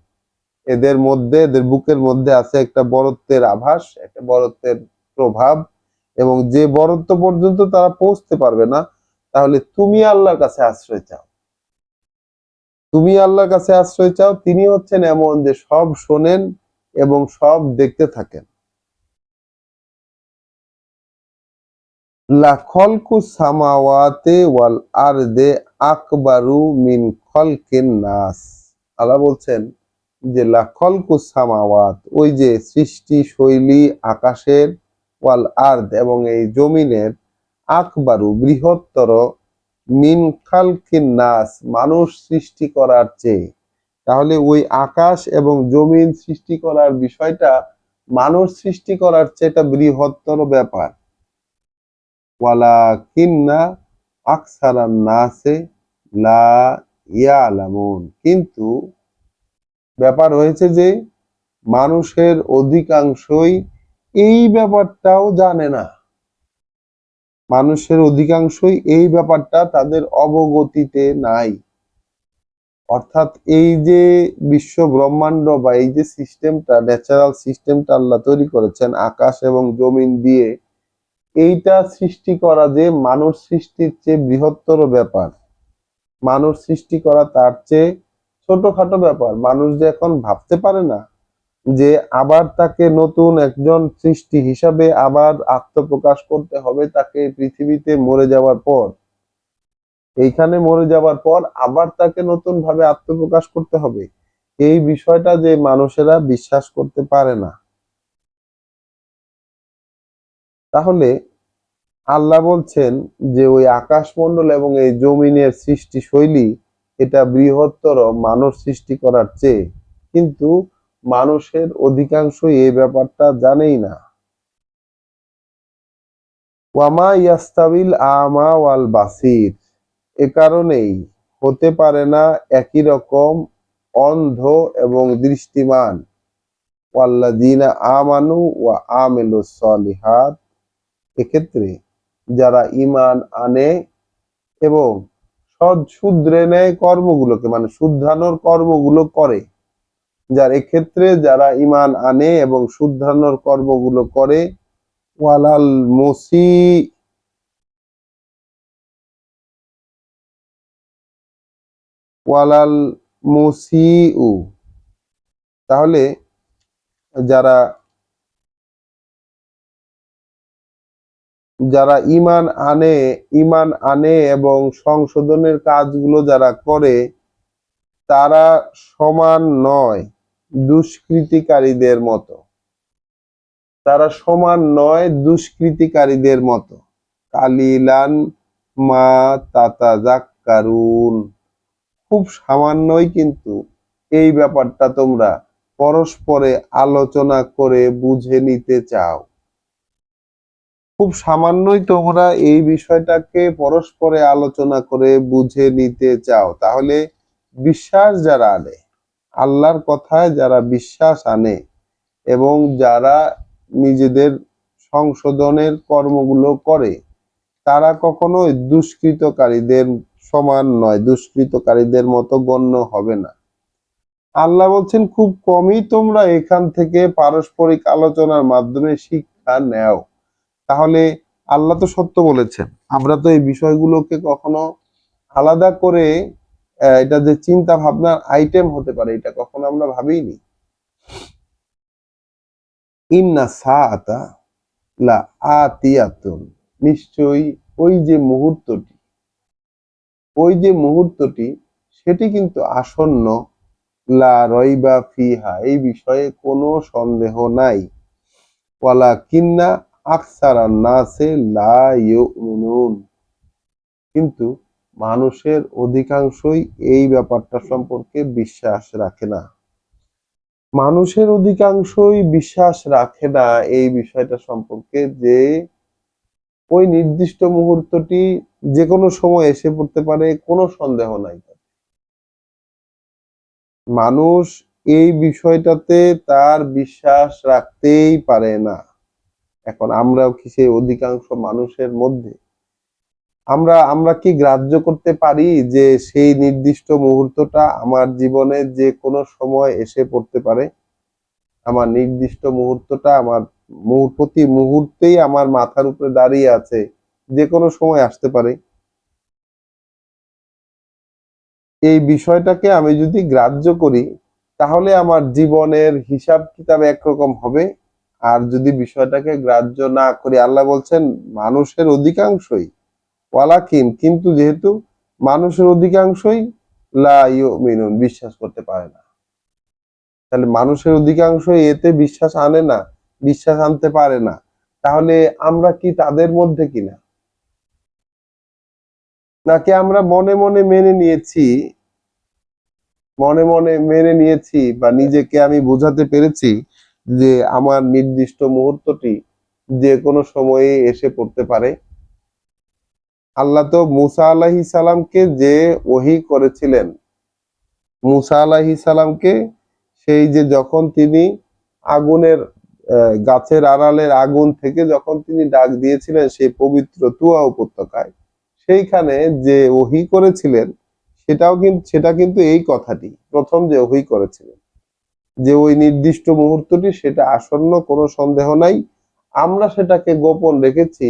এদের মধ্যে, এদের বুকের মধ্যে আছে একটা বরত্বের আভাস, একটা বরত্বের প্রভাব, এবং যে বরত্ব পর্যন্ত তারা পৌঁছতে পারবে না। তাহলে তুমি আল্লাহর কাছে আশ্রয় চাও, তুমি আল্লাহর কাছে আশ্রয় চাও। তিনি হচ্ছেন এমন যে সব শোনেন এবং সব দেখতে থাকেন। লা খলকু সামাওয়াতে ওয়াল আরদে আকবারু মিন খলকিন নাস। আল্লাহ বলছেন যে লা খলকু সামাওয়াত, ওই যে সৃষ্টি শৈলী আকাশের, ওয়াল আরদ এবং এই জমিনের, আকবারু বৃহত্তর, মিন খালকিন নাস মানুষ সৃষ্টি করার চেয়ে। তাহলে ওই আকাশ এবং জমিন সৃষ্টি করার বিষয়টা মানুষ সৃষ্টি করার চেয়ে এটা বৃহত্তর ব্যাপার। ওয়ালাকিন্না আকসারান নাসে লা ইয়ালামুন, কিন্তু ব্যাপার হয়েছে যে মানুষের অধিকাংশই এই ব্যাপারটাও জানে না। মানুষের অধিকাংশই এই ব্যাপারটা তাদের অবগতিতে নাই। অর্থাৎ এই যে বিশ্ব ব্রহ্মাণ্ড বা এই যে সিস্টেমটা, ন্যাচারাল সিস্টেমটা আল্লাহ তৈরি করেছেন আকাশ এবং জমিন দিয়ে, এইটা সৃষ্টি করা যে মানুষ সৃষ্টির চেয়ে বৃহত্তর ব্যাপার। মানুষ সৃষ্টি করা তার চেয়ে ছোটখাটো ব্যাপার। মানুষ যে এখন ভাবতে পারে না যে আবার তাকে নতুন একজন সৃষ্টি হিসাবে আবার আত্মপ্রকাশ করতে হবে, তাকে পৃথিবীতে মরে যাওয়ার পর, এইখানে মরে যাওয়ার পর আবার তাকে নতুন ভাবে আত্মপ্রকাশ করতে হবে, এই বিষয়টা যে মানুষেরা বিশ্বাস করতে পারে না। তাহলে আল্লাহ বলছেন যে ওই আকাশমণ্ডল এবং এই জমিনের সৃষ্টি শৈলী এটা বৃহত্তর মানুষ সৃষ্টি করার চেয়ে, কিন্তু মানুষের অধিকাংশই এই ব্যাপারটা জানেই না। ওয়ামা ইয়াস্তাবিল আমা ওয়াল বাসির, এ কারণেই হতে পারে না একই রকম অন্ধ এবং দৃষ্টিমান। ওয়াল্লাযীনা আমানু ওয়া আমিলুস সলিহাত, এক্ষেত্রে যারা ঈমান আনে এবং সৎ শুধরে নেয় কর্মগুলোকে, মানে শুধরানোর কর্মগুলো করে, যার এক্ষেত্রে যারা ঈমান আনে এবং শুধরানোর কর্মগুলো করে, ওয়ালাল মুসি ওয়ালাল মুসিউ, তাহলে যারা যারা ঈমান আনে এবং সংশোধনের কাজগুলো যারা করে, তারা সমান নয় দুষ্কৃতিকারীদের মতো। তারা সমান নয় দুষ্কৃতিকারীদের মতো। কালিলান মা তাতাযাক্কারুন, খুব সামান্যই কিন্তু এই ব্যাপারটা তোমরা পরস্পরে আলোচনা করে বুঝে নিতে চাও। খুব সামান্যই তোমরা এই বিষয়টাকে পরস্পরে আলোচনা করে বুঝে নিতে চাও, তাহলে বিশ্বাস যারা আনে, আল্লাহর কথায় যারা বিশ্বাস আনে এবং যারা নিজেদের সংশোধনের কর্মগুলো করে, তারা কখনোই দুষ্কৃতকারীদের সমান নয়, দুষ্কৃতকারীদের মতো গণ্য হবে না। আল্লাহ বলছেন খুব কমই তোমরা এখান থেকে পারস্পরিক আলোচনার মাধ্যমে শিক্ষা নেও। তাহলে আল্লাহ তো সত্য বলেছেন, আমরা তো এই বিষয়গুলোকে কখনো আলাদা করে এটা যে চিন্তা ভাবনার আইটেম হতে পারে এটা কখনো আমরা ভাবিনি। ইন্না সাআতা লা আতিয়াতুন, নিশ্চয়ই ওই যে মুহূর্তটি সেটি কিন্তু আসন্ন। লা রয়বা ফিহা, এই বিষয়ে কোনো সন্দেহ নাই। ওয়ালাকিন্না আকসারান নাসে লা ইউমিনুন, কিন্তু মানুষের অধিকাংশই এই ব্যাপারটা সম্পর্কে বিশ্বাস রাখে না। মানুষের অধিকাংশই বিশ্বাস রাখে না এই বিষয়টা সম্পর্কে, যে ওই নির্দিষ্ট মুহূর্তটি যে কোনো সময় এসে পড়তে পারে, কোনো সন্দেহ নাই। মানুষ এই বিষয়টাতে তার বিশ্বাস রাখতেই পারে না। এখন আমরাও কি সেই অধিকাংশ মানুষের মধ্যে? আমরা আমরা কি গ্রাহ্য করতে পারি যে সেই নির্দিষ্ট মুহূর্তটা আমার জীবনে যে কোনো সময় এসে পড়তে পারে? আমার নির্দিষ্ট মুহূর্তটা আমার প্রতি মুহূর্তেই আমার মাথার উপরে দাঁড়িয়ে আছে, যে কোনো সময় আসতে পারে। এই বিষয়টাকে আমি যদি গ্রাহ্য করি, তাহলে আমার জীবনের হিসাব কিতাব একরকম হবে। আর যদি বিষয়টাকে গ্রাহ্য না করি, আল্লাহ বলছেন মানুষের অধিকাংশই, ওয়ালাকিন, কিন্তু যেহেতু মানুষের অধিকাংশই লা ইউমিনুন, বিশ্বাস করতে পারে না। তাহলে মানুষের অধিকাংশই এতে বিশ্বাস আনে না, বিশ্বাস আনতে পারে না। তাহলে আমরা কি তাদের মধ্যে কিনা? নাকি আমরা মনে মনে মেনে নিয়েছি বা নিজেকে আমি বোঝাতে পেরেছি যে আমার নির্দিষ্ট মুহূর্তটি যে কোনো সময়ে এসে পড়তে পারে। আল্লাহ তো মুসা আলাইহিস সালামকে যে ওহী করেছিলেন, মুসা আলাইহিস সালামকে সেই যে যখন তিনি আগুনের গাছের আড়ালের আগুন থেকে যখন তিনি ডাক দিয়েছিলেন সেই পবিত্র তুয়া উপত্যকায়, সেইখানে যে ওহী করেছিলেন, সেটা কিন্তু এই কথাটি প্রথম যে ওহী করেছিলেন, যে ওই নির্দিষ্ট মুহূর্তটি সেটা আসন্ন, কোনো সন্দেহ নাই। আমরা সেটাকে গোপন রেখেছি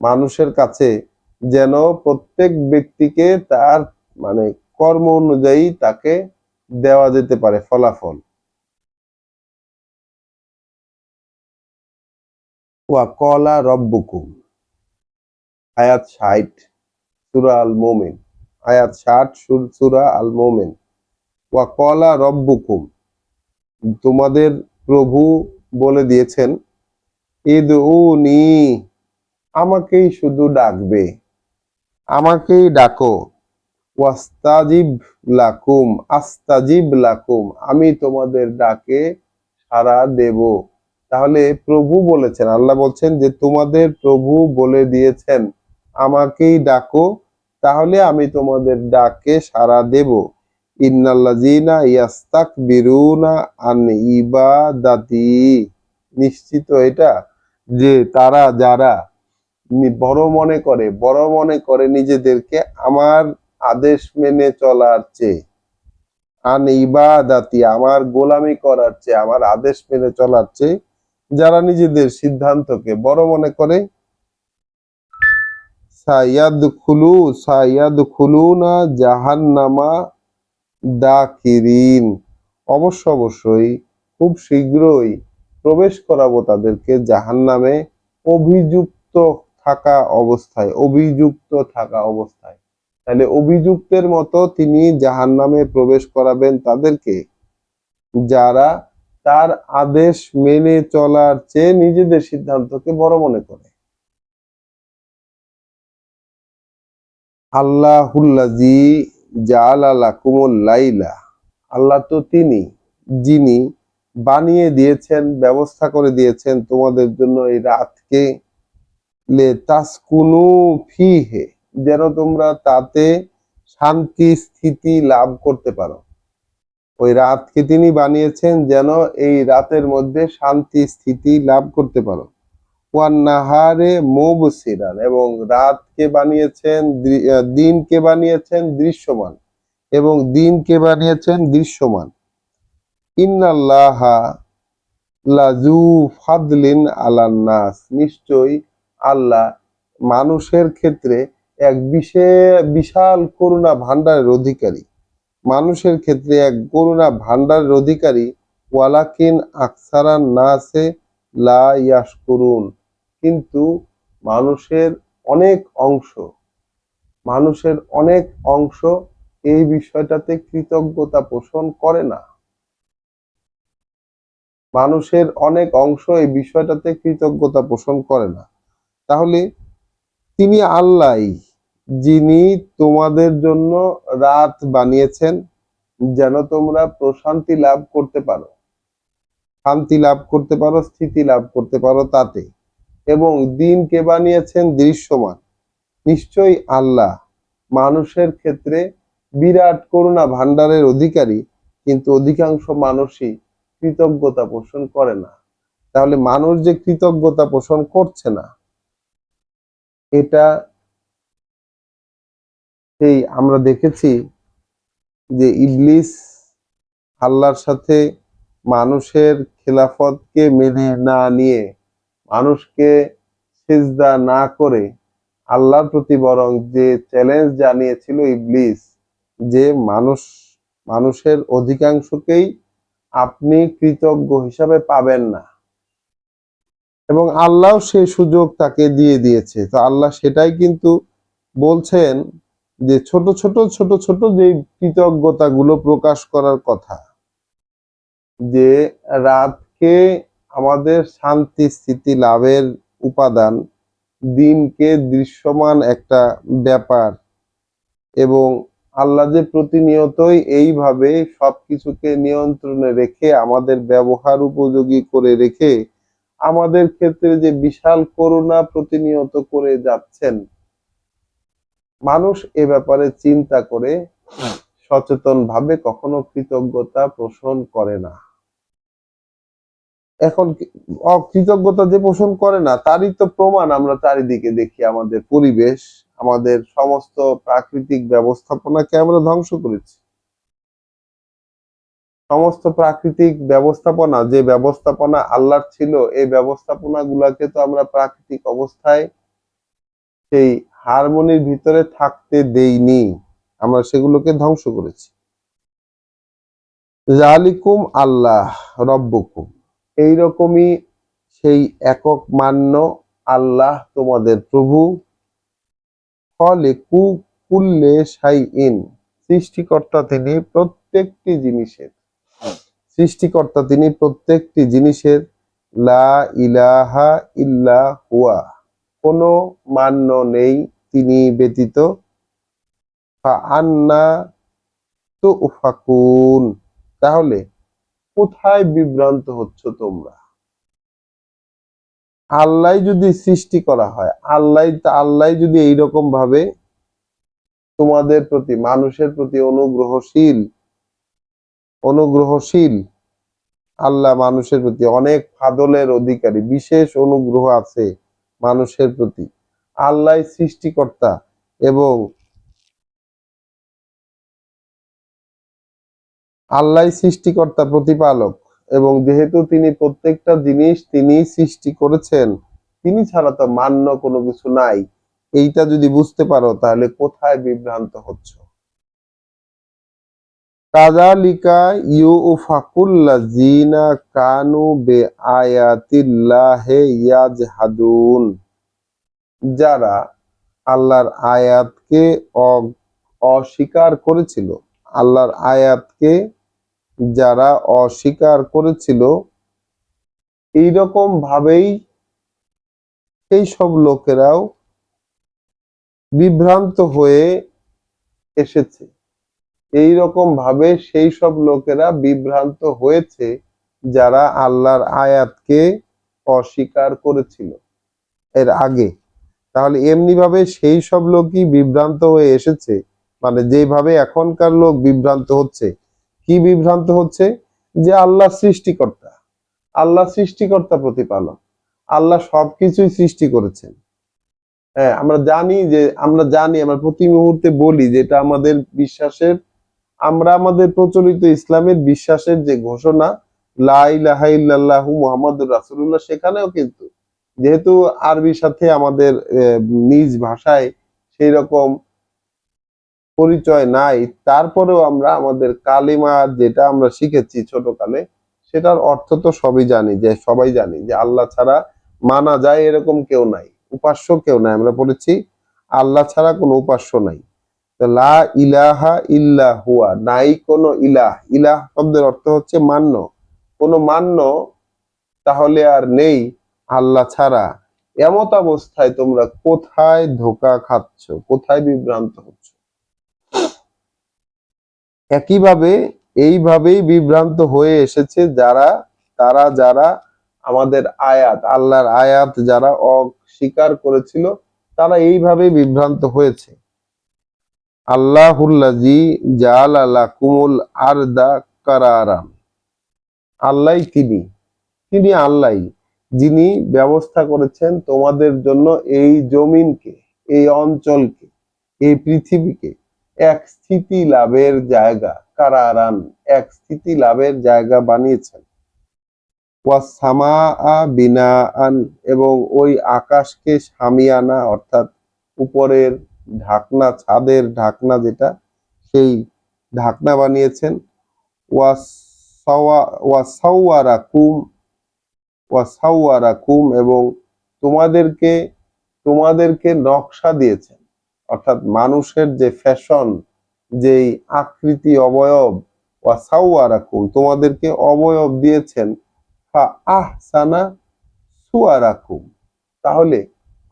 মানুষের কাছে, যেন প্রত্যেক ব্যক্তিকে তার মানে কর্ম অনুযায়ী তাকে দেওয়া যেতে পারে ফলাফল। ওয়া কলা রব্বুকুম, আয়াত ৬০ সূরা আল মুমিন, আয়াত ৬০ সূরা আল মুমিন। ওয়া কলা রব্বুকুম, তোমাদের প্রভু বলে দিয়েছেন, ইদউনি, আমাকেই শুধু ডাকবে, আমাকেই ডাকো। ওয়াস্তাজিব লাকুম, আস্তাজিব লাকুম, আমি তোমাদের ডাকে সাড়া দেব। তাহলে প্রভু বলেছেন, আল্লাহ বলছেন যে তোমাদের প্রভু বলে দিয়েছেন আমাকেই ডাকো, তাহলে আমি তোমাদের ডাকে সাড়া দেব। ইন্নাল্লাযীনা ইয়াস্তাকবিরুনা আন ইবাদাতি, নিশ্চিত এটা যে তারা যারা বড় মনে করে নিজেদেরকে আমার আদেশ মেনে চলার চেয়ে, আন ইবাদাতি, আমার গোলামি করার চেয়ে, আমার আদেশ মেনে চলার চেয়ে যারা নিজেদের সিদ্ধান্তকে বড় মনে করে, সায়াদখুলুনা জাহান্নামা দাখিরিন, অবশ্যই খুব শীঘ্রই প্রবেশ করাবো তাদেরকে জাহান্নামে অভিযুক্ত থাকা অবস্থায়। তাহলে অভিযুক্তের মতো তিনি জাহান্নামে প্রবেশ করাবেন তাদেরকে যারা তার আদেশ মেনে চলার চেয়ে নিজেদের সিদ্ধান্তকে বড় মনে করে। আল্লাহুল্লাযী জাআলা লাকুমুল লাইলা, আল্লাহ তো তিনি যিনি বানিয়ে দিয়েছেন, ব্যবস্থা করে দিয়েছেন তোমাদের জন্য এই রাতকে। লে তাসকুনু ফিহে, যেন তোমরা তাতে শান্তি স্থিতি লাভ করতে পারো। ওই রাতকে তিনি বানিয়েছেন যেন এই রাতের মধ্যে শান্তি স্থিতি লাভ করতে পারো। ওয়ান নাহারে মুবসিরান, এবং রাতকে বানিয়েছেন দিনকে বানিয়েছেন দৃশ্যমান, এবং দিনকে বানিয়েছেন দৃশ্যমান। ইন্নাল্লাহা লাযু ফাদলিন আলান নাস, নিশ্চয়ই আল্লাহ মানুষের ক্ষেত্রে এক বিশাল করুণা ভান্ডারের অধিকারী। মানুষের ক্ষেত্রে এক করুণা ভান্ডারের অধিকারী। ওয়ালাকিন আকসারান নাসে লা ইয়াশকুরুন, কিন্তু মানুষের অনেক অংশ মানুষের অনেক অংশ এই বিষয়টাতে কৃতজ্ঞতা পোষণ করে না। মানুষের অনেক অংশ এই বিষয়টাতে কৃতজ্ঞতা পোষণ করে না। তাহলে তিনি আল্লাহই যিনি তোমাদের জন্য রাত বানিয়েছেন যেন তোমরা প্রশান্তি লাভ করতে পারো, শান্তি লাভ করতে পারো, স্থিতি লাভ করতে পারো তাতে, এবং দিনকে বানিয়েছেন দৃশ্যমান। নিশ্চয়ই আল্লাহ মানুষের ক্ষেত্রে বিরাট করুণা ভান্ডারের অধিকারী, কিন্তু অধিকাংশ মানুষই কৃতজ্ঞতা পোষণ করে না। তাহলে মানুষ যে কৃতজ্ঞতা পোষণ করছে না, এটা সেই আমরা দেখেছি যে ইবলিস আল্লাহর সাথে মানুষের খেলাফতকে মেনে না নিয়ে, মানুষকে সিজদা না করে আল্লাহর প্রতি বরং যে চ্যালেঞ্জ জানিয়েছিল ইবলিস, যে মানুষের অধিকাংশকেই আপনি কৃতজ্ঞ হিসাবে পাবেন না, এবং আল্লাহ সেই সুযোগ তাকে দিয়ে দিয়েছে। তো আল্লাহ সেটাই কিন্তু বলছেন যে ছোট ছোট ছোট ছোট যে কৃতজ্ঞতা গুলো প্রকাশ করার কথা, যে রাতকে আমাদের শান্তি স্থিতি লাভের উপাদান, দিনকে দৃশ্যমান একটা ব্যাপার, এবং আল্লাহ যে প্রতিনিয়তই এইভাবে সবকিছুকে নিয়ন্ত্রণে রেখে আমাদের ব্যবহার উপযোগী করে রেখে আমাদের ক্ষেত্রে যে বিশাল করুণা প্রতিনিয়ত করে যাচ্ছেন, মানুষ এ ব্যাপারে চিন্তা করে সচেতন ভাবে কখনো কৃতজ্ঞতা পোষণ করে না। এখন অকৃতজ্ঞতা যে পোষণ করে না তারই তো প্রমাণ আমরা চারিদিকে দেখি। আমাদের পরিবেশ, আমাদের সমস্ত প্রাকৃতিক ব্যবস্থাপনাকে আমরা ধ্বংস করেছি। সমস্ত প্রাকৃতিক ব্যবস্থাপনা, যে ব্যবস্থাপনা আল্লাহর ছিল, এই ব্যবস্থাপনা গুলাকে তো আমরা প্রাকৃতিক অবস্থায় সেই হারমোনির ভিতরে থাকতে দেইনি, আমরা সেগুলোকে ধ্বংস করেছি। জালিকুম আল্লাহ রব্বুকুম, এইরকমই সেই একক মান্য আল্লাহ তোমাদের প্রভু। খালিকু কুল্লে শাইইন, সৃষ্টিকর্তা তিনি প্রত্যেকটি জিনিসের, সৃষ্টিকর্তা তিনি প্রত্যেকটি জিনিসের। লা ইলাহা ইল্লা হুয়া, কোনো মান্য নেই তিনি ব্যতীত। ফাআন্না তুফাকুন, তাহলে কোথায় বিভ্রান্ত হচ্ছ তোমরা? আল্লাহ যদি সৃষ্টি করা হয়, আল্লাহ যদি এইরকম ভাবে তোমাদের প্রতি, মানুষের প্রতি অনুগ্রহশীল, আল্লাহ মানুষের প্রতি অনেক ফাদলের অধিকারী, বিশেষ অনুগ্রহ আছে মানুষের প্রতি। আল্লাহ সৃষ্টিকর্তা এবং প্রতিপালক, এবং যেহেতু তিনি প্রত্যেকটা জিনিস তিনি সৃষ্টি করেছেন, তিনি ছাড়া তো মান্য কোনো কিছু নাই। এইটা যদি বুঝতে পারো তাহলে কোথায় বিভ্রান্ত হচ্ছ? কাযালিকা ইউফাকুল্লাযীনা কানু বিআয়াতিল্লাহি ইয়াজহাদুন, যারা আল্লাহর আয়াতকে অস্বীকার করেছিল, আল্লাহর আয়াতকে যারা অস্বীকার করেছিল, এইরকম ভাবেই সেই সব লোকেরাও বিভ্রান্ত হয়ে এসেছে। এইরকম ভাবে সেই সব লোকেরা বিভ্রান্ত হয়েছে যারা আল্লাহর আয়াতকে অস্বীকার করেছিল এর আগে। তাহলে এমনি ভাবে সেই সব লোকই বিভ্রান্ত হয়ে এসেছে, মানে যেভাবে এখনকার লোক বিভ্রান্ত হচ্ছে। কি বিভ্রান্ত হচ্ছে? যে আল্লাহ সৃষ্টিকর্তা, আল্লাহ সৃষ্টিকর্তা প্রতিপালক, আল্লাহ সবকিছুই সৃষ্টি করেছেন। হ্যাঁ, আমরা প্রতি মুহূর্তে বলি যে এটা আমাদের বিশ্বাসের, আমরা আমাদের প্রচলিত ইসলামের বিশ্বাসের যে ঘোষণা, লা ইলাহা ইল্লাল্লাহু মুহাম্মাদুর রাসূলুল্লাহ, সেখানেও কিন্তু যেহেতু আরবির সাথে আমাদের নিজ ভাষায় সেই রকম পরিচয় নাই, তারপরেও আমরা আমাদের কালিমা যেটা আমরা শিখেছি ছোটকালে, সেটার অর্থ তো সবাই জানি যে আল্লাহ ছাড়া মানা যায় এরকম কেউ নাই, উপাস্য কেউ নাই। আমরা পড়েছি আল্লাহ ছাড়া কোনো উপাস্য নাই। তো লা ইলাহা ইল্লা হুয়া, নাই কোনো ইলাহ। ইলাহ শব্দের অর্থ হচ্ছে মান্য, কোনো মান্য তাহলে আর নেই আল্লাহ ছাড়া। এমত অবস্থায় তোমরা কোথায় ধোঁকা খাচ্ছ, কোথায় বিভ্রান্ত হচ্ছ? একইভাবে এইভাবেই বিভ্রান্ত হয়ে এসেছে যারা আমাদের আয়াত, আল্লাহর আয়াত যারা অস্বীকার করেছিল, তারা এইভাবেই বিভ্রান্ত হয়েছে। আল্লাহুল্লাযী জাআলা লাকুমুল আরদা কারারান, আল্লাহই তিনি আল্লাহই যিনি ব্যবস্থা করেছেন তোমাদের জন্য এই জমিনকে, এই অঞ্চলকে, এই পৃথিবীকে এক স্থিতি লাভের জায়গা, কারারান, এক স্থিতি লাভের জায়গা বানিয়েছেন। ওয়াসসামাআ বিনাআন, এবং ওই আকাশকে সামিয়ানা, অর্থাৎ উপরের ঢাকনা, ছাদের ঢাকনা যেটা, সেই ঢাকনা বানিয়েছেন। ওয়াসাওয়ারাকুম ওয়াসাওয়ারাকুম, এবং তোমাদেরকে তোমাদেরকে নকশা দিয়েছেন, অর্থাৎ মানুষের যে ফ্যাশন, যেই আকৃতি, অবয়ব, ওয়াসাওয়ারাকুম, তোমাদেরকে অবয়ব দিয়েছেন। ফা আহসানা সুয়ারাকুম, তাহলে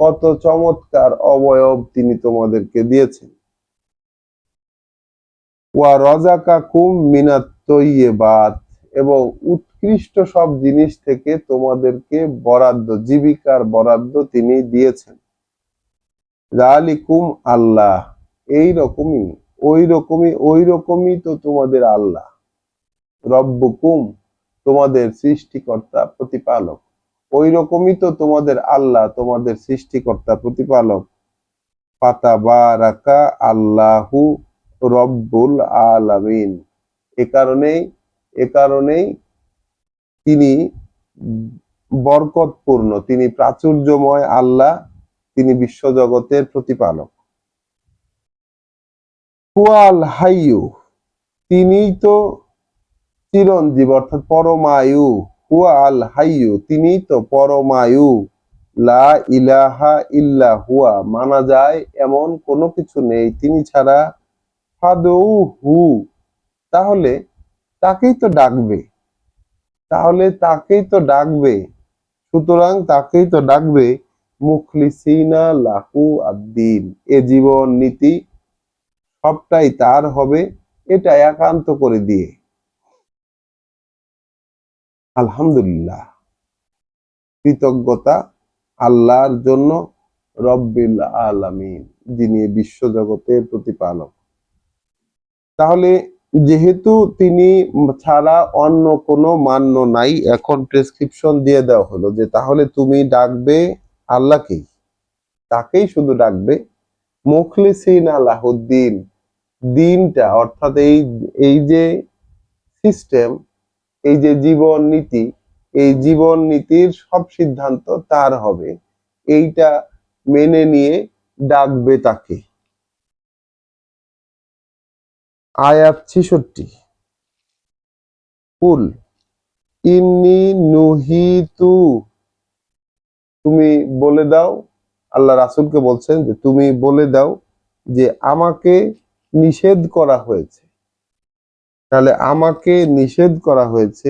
কত চমৎকার অবয়ব তিনি তোমাদেরকে দিয়েছেন। ওয়া রাযাকাকুম মিনাত তাইয়্যিবাত, এবং উৎকৃষ্ট সব জিনিস থেকে তোমাদেরকে বরাদ্দ, জীবিকার বরাদ্দ তিনি দিয়েছেন। যালিকুম আল্লাহ, ওই রকমই তো তোমাদের আল্লাহ। রব্বুকুম, তোমাদের সৃষ্টিকর্তা প্রতিপালক, ওই রকমই তো তোমাদের আল্লাহ, তোমাদের সৃষ্টিকর্তা প্রতিপালক। ফাতাবারাকা আল্লাহু রব্বুল আলামিন, এ কারণেই তিনি বরকতপূর্ণ, তিনি প্রাচুর্যময় আল্লাহ, তিনি বিশ্বজগতের প্রতিপালক। হুয়াল হাইয়ু, তিনিই তো চিরঞ্জীব, অর্থাৎ পরমায়ু। হুয়া আল হাইয়ু, তিনিই তো পরমায়ু। লা ইলাহা ইল্লা হুয়া, মানা যায় এমন কোনো কিছু নেই তিনি ছাড়া। ফাদউহু, তাহলে তাকেই তো ডাকবে, সুতরাং তাকেই তো ডাকবে। মুখলিসিনা লাহু আদ্দিন, এ জীবন নীতি সবটাই তার হবে, এটা একান্ত করে দিয়ে। আলহামদুলিল্লাহ, কৃতজ্ঞতা আল্লাহর জন্য, রব্বিল আলামিন, যিনি বিশ্বজগতের প্রতিপালক। তাহলে যেহেতু তিনি ছাড়া অন্য কোনো মান্য নাই, এখন প্রেসক্রিপশন দিয়ে দেওয়া হলো যে তাহলে তুমি ডাকবে আল্লাহকেই, তাকেই শুধু ডাকবে। মুখলিসিনা লাহুদ্দিন, দিনটা, অর্থাৎ এই যে সিস্টেম, এই যে জীবন নীতি, এই জীবন নীতির সব সিদ্ধান্ত তার হবে, এইটা মেনে নিয়ে ডাকবে তাকে। আয়াত 66, কুল ইন্নী নুহিতু, তুমি বলে দাও, আল্লাহ রাসূলকে বলছেন যে তুমি বলে দাও যে আমাকে নিষেধ করা হয়েছে। তাহলে আমাকে নিষেধ করা হয়েছে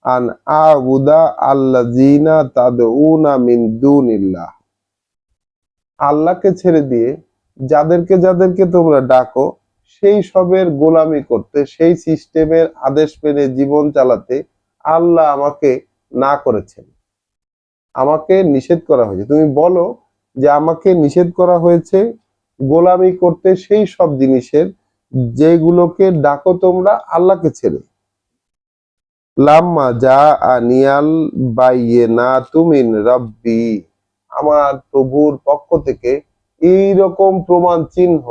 আন আবুদা আল্লাযিনা তাদউনা মিন দুনিল্লাহ, আল্লাহকে ছেড়ে দিয়ে যাদেরকে তোমরা ডাকো সেই সবের গোলামি করতে, সেই সিস্টেমের আদেশ মেনে জীবন চালাতে আল্লাহ আমাকে না করেছেন, আমাকে নিষেধ করা হয়েছে। তুমি বলো যে আমাকে নিষেধ করা হয়েছে গোলামি করতে সেই সব জিনিসের যেগুলোকে ডাকো তোমরা আল্লাহকে ছেড়ে। লাম্মা যা আনিয়াল বাইয়িনাতু মিন রাব্বি, আমার প্রভুর পক্ষ থেকে এই রকম প্রমাণ চিহ্ন,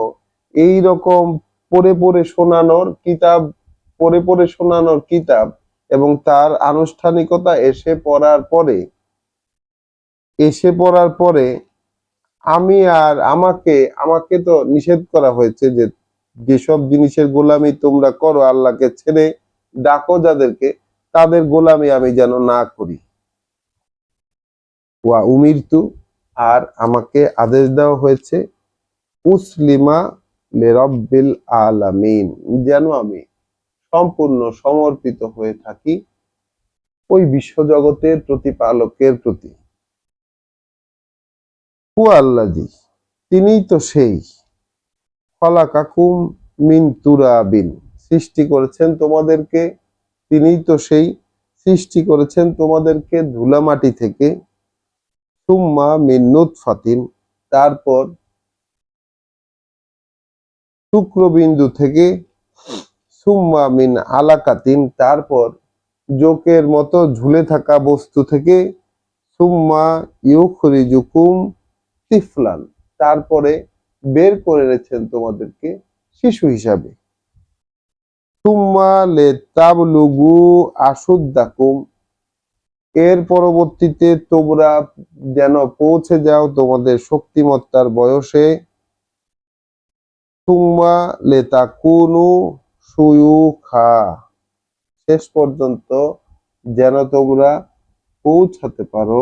এই রকম পড়ে পড়ে শোনানোর কিতাব এবং তার আনুষ্ঠানিকতা এসে পড়ার পরে আমি আর আমাকে আমাকে তো নিষেধ করা হয়েছে যে যেসব জিনিসের গোলামি তোমরা করো আল্লাহকে ছেড়ে ডাকো যাদেরকে, তাদের গোলামি আমি যেন না করি। ওয়া উমিরতু, আর আমাকে আদেশ দেওয়া হয়েছে উসলিমা লিরাব্বিল আলামিন, যেন আমি সম্পূর্ণ সমর্পিত হয়ে থাকি ওই বিশ্বজগতের প্রতিপালকের প্রতি। হুয়া আল্লাযী, তিনিই তো সেই, খলাকাকুম মিন তুরাবিন, সৃষ্টি করেছেন তোমাদেরকে, তিনিই তো সেই সৃষ্টি করেছেন তোমাদেরকে ধুলামাটি থেকে, সুম্মা মিন নুতফাতিন, তারপর শুক্রবিন্দু থেকে, সুম্মা মিন আলাকাতিন, তারপর জোকের মতো ঝুলে থাকা বস্তু থেকে, সুম্মা ইউখরিজুকুম তিফলান, তারপরে বের করে এনেছেন তোমাদেরকে শিশু হিসাবে, সুম্মা লিতাবলুগু আশুদ্দাকুম, এর পরবর্তীতে তোমরা যেন পৌঁছে যাও তোমাদের শক্তিমত্তার বয়সে, সুম্মা লিতাকুনু শুয়ুখা, শেষ পর্যন্ত যেন তোমরা পৌঁছাতে পারো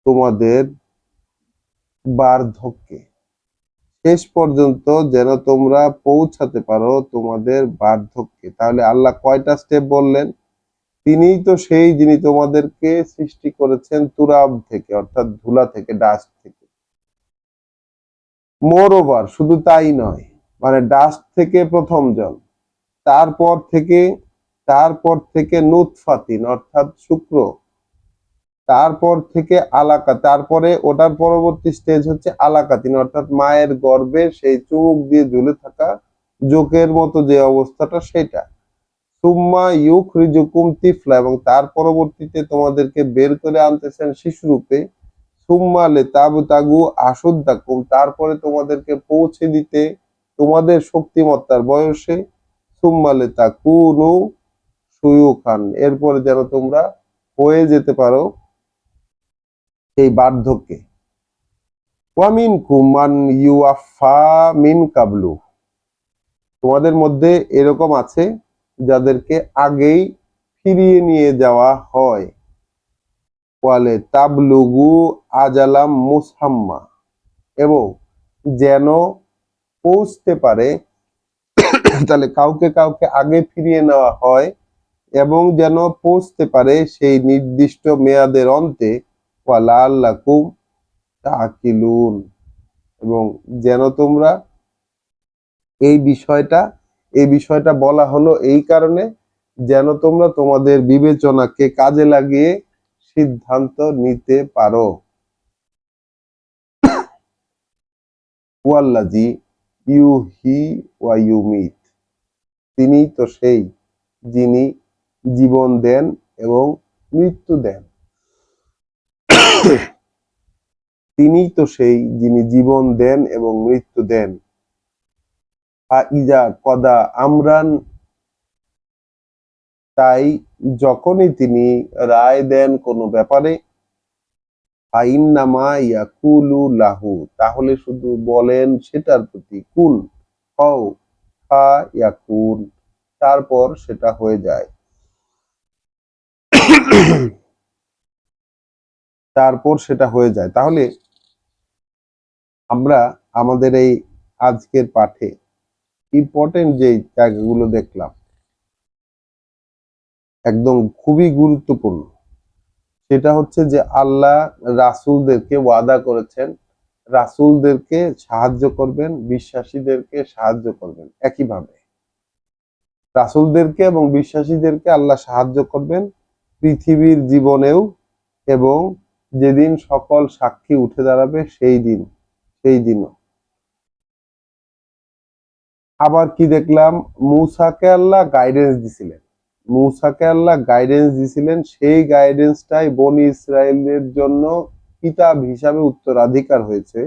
তোমাদের বার্ধক্যে, শেষ পর্যন্ত যেন তোমরা পৌঁছাতে পারো তোমাদের বার্ধক্যে। তাহলে আল্লাহ কয়টা স্টেপ বললেন? তিনিই তো সেই যিনি তোমাদেরকে সৃষ্টি করেছেন তুরাব থেকে, অর্থাৎ ধুলা থেকে, ডাস্ট থেকে। মোর ওভার, শুধু তাই নয়, মানে ডাস্ট থেকে প্রথম জন, তারপর থেকে নুতফাতিন অর্থাৎ শুক্র, তারপর থেকে আলাকা, তারপরে ওটার পরবর্তী স্টেজ হচ্ছে আলাকাতিন অর্থাৎ মায়ের গর্ভে সেই চুমুক দিয়ে ঝুলে থাকা জোকের মতো যে অবস্থাটা সেটা, সুম্মা ইউখরিজুকুম তিফলা, এবং তার পরবর্তীতে তোমাদেরকে বের করে আনতেছেন শিশুরূপে, সুম্মা লিতাবতাগু আশুদ্দাকুম, তারপরে তোমাদেরকে পৌঁছে দিতে তোমাদের শক্তিমত্তার বয়সে, সুম্মা লিতাকুনু শুয়ুখান, এরপরে যেন তোমরা হয়ে যেতে পারো এই বার্ধক্যে। ওয়ামিনকুম মান ইউআফা মিন কাবলু, তোমাদের মধ্যে এরকম আছে যাদেরকে আগেই ফিরিয়ে নিয়ে যাওয়া হয়, ওয়ালে তাবলুগু আজালাম মুসাম্মা, এবং যেন পৌঁছতে পারে, তাহলে কাউকে কাউকে আগে ফিরিয়ে নেওয়া হয় এবং যেন পৌঁছতে পারে সেই নির্দিষ্ট মেয়াদের অন্তে, ওয়ালা আল্লাকুম তাকিলুন, এবং যেন তোমরা এই বিষয়টা বলা হলো এই কারণে যেন তোমরা তোমাদের বিবেচনাকে কাজে লাগিয়ে সিদ্ধান্ত নিতে পারো। ওয়াল্লাজি ইউহি ওয়া ইউমিত, তিনি তো সেই যিনি জীবন দেন এবং মৃত্যু দেন। তিনি তো সেই যিনি জীবন দেন এবং মৃত্যু দেন। ইজা কদা আমরান, তাই যখনই তিনি রায় দেন কোনো ব্যাপারে, ফাইন্নামা ইয়াকুলু লাহু, তাহলে শুধু বলেন সেটার প্রতি, কুন হও, ফা ইয়াকুন, তারপর সেটা হয়ে যায়। তাহলে আমরা আমাদের এই আজকের পাঠে ইম্পর্টেন্ট যে জায়গাগুলো দেখলাম, একদম খুবই গুরুত্বপূর্ণ, সেটা হচ্ছে যে আল্লাহ রাসূলদেরকে ওয়াদা করেছেন রাসূলদেরকে সাহায্য করবেন, বিশ্বাসীদেরকে সাহায্য করবেন। একইভাবে রাসূলদেরকে এবং বিশ্বাসীদেরকে আল্লাহ সাহায্য করবেন পৃথিবীর জীবনেও এবং যেদিন সকল সাক্ষী উঠে দাঁড়াবে সেই দিনও। আবার কি দেখলাম, মূসাকে আল্লাহ গাইডেন্স দিছিলেন, সেই গাইডেন্সটাই বনি ইসরায়েলের জন্য কিতাব হিসাবে উত্তরাধিকার হয়েছে।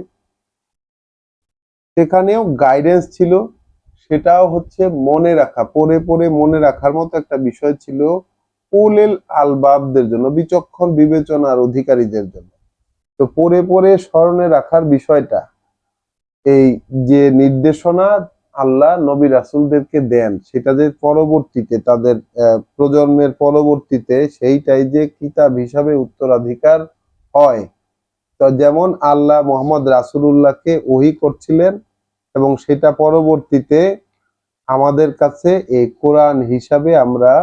সেখানেও গাইডেন্স ছিল, সেটাও হচ্ছে মনে রাখা, পড়ে পড়ে মনে রাখার মতো একটা বিষয় ছিল উলিল আলবাবদের জন্য, বিচক্ষণ বিবেচনার অধিকারীদের জন্য। তো পড়ে পড়ে স্মরণে রাখার বিষয়টা, এই যে নির্দেশনা আল্লাহ নবী রাসূলদেরকে দেন, সেটা যে পরবর্তীতে তাদের প্রজন্মের পরবর্তীতে সেইটাই যে কিতাব হিসাবে উত্তরাধিকার হয়। তো যেমন আল্লাহ মোহাম্মদ রাসূলুল্লাহকে ওহী করছিলেন এবং সেটা পরবর্তীতে আমাদের কাছে এই কোরআন হিসাবে আমরা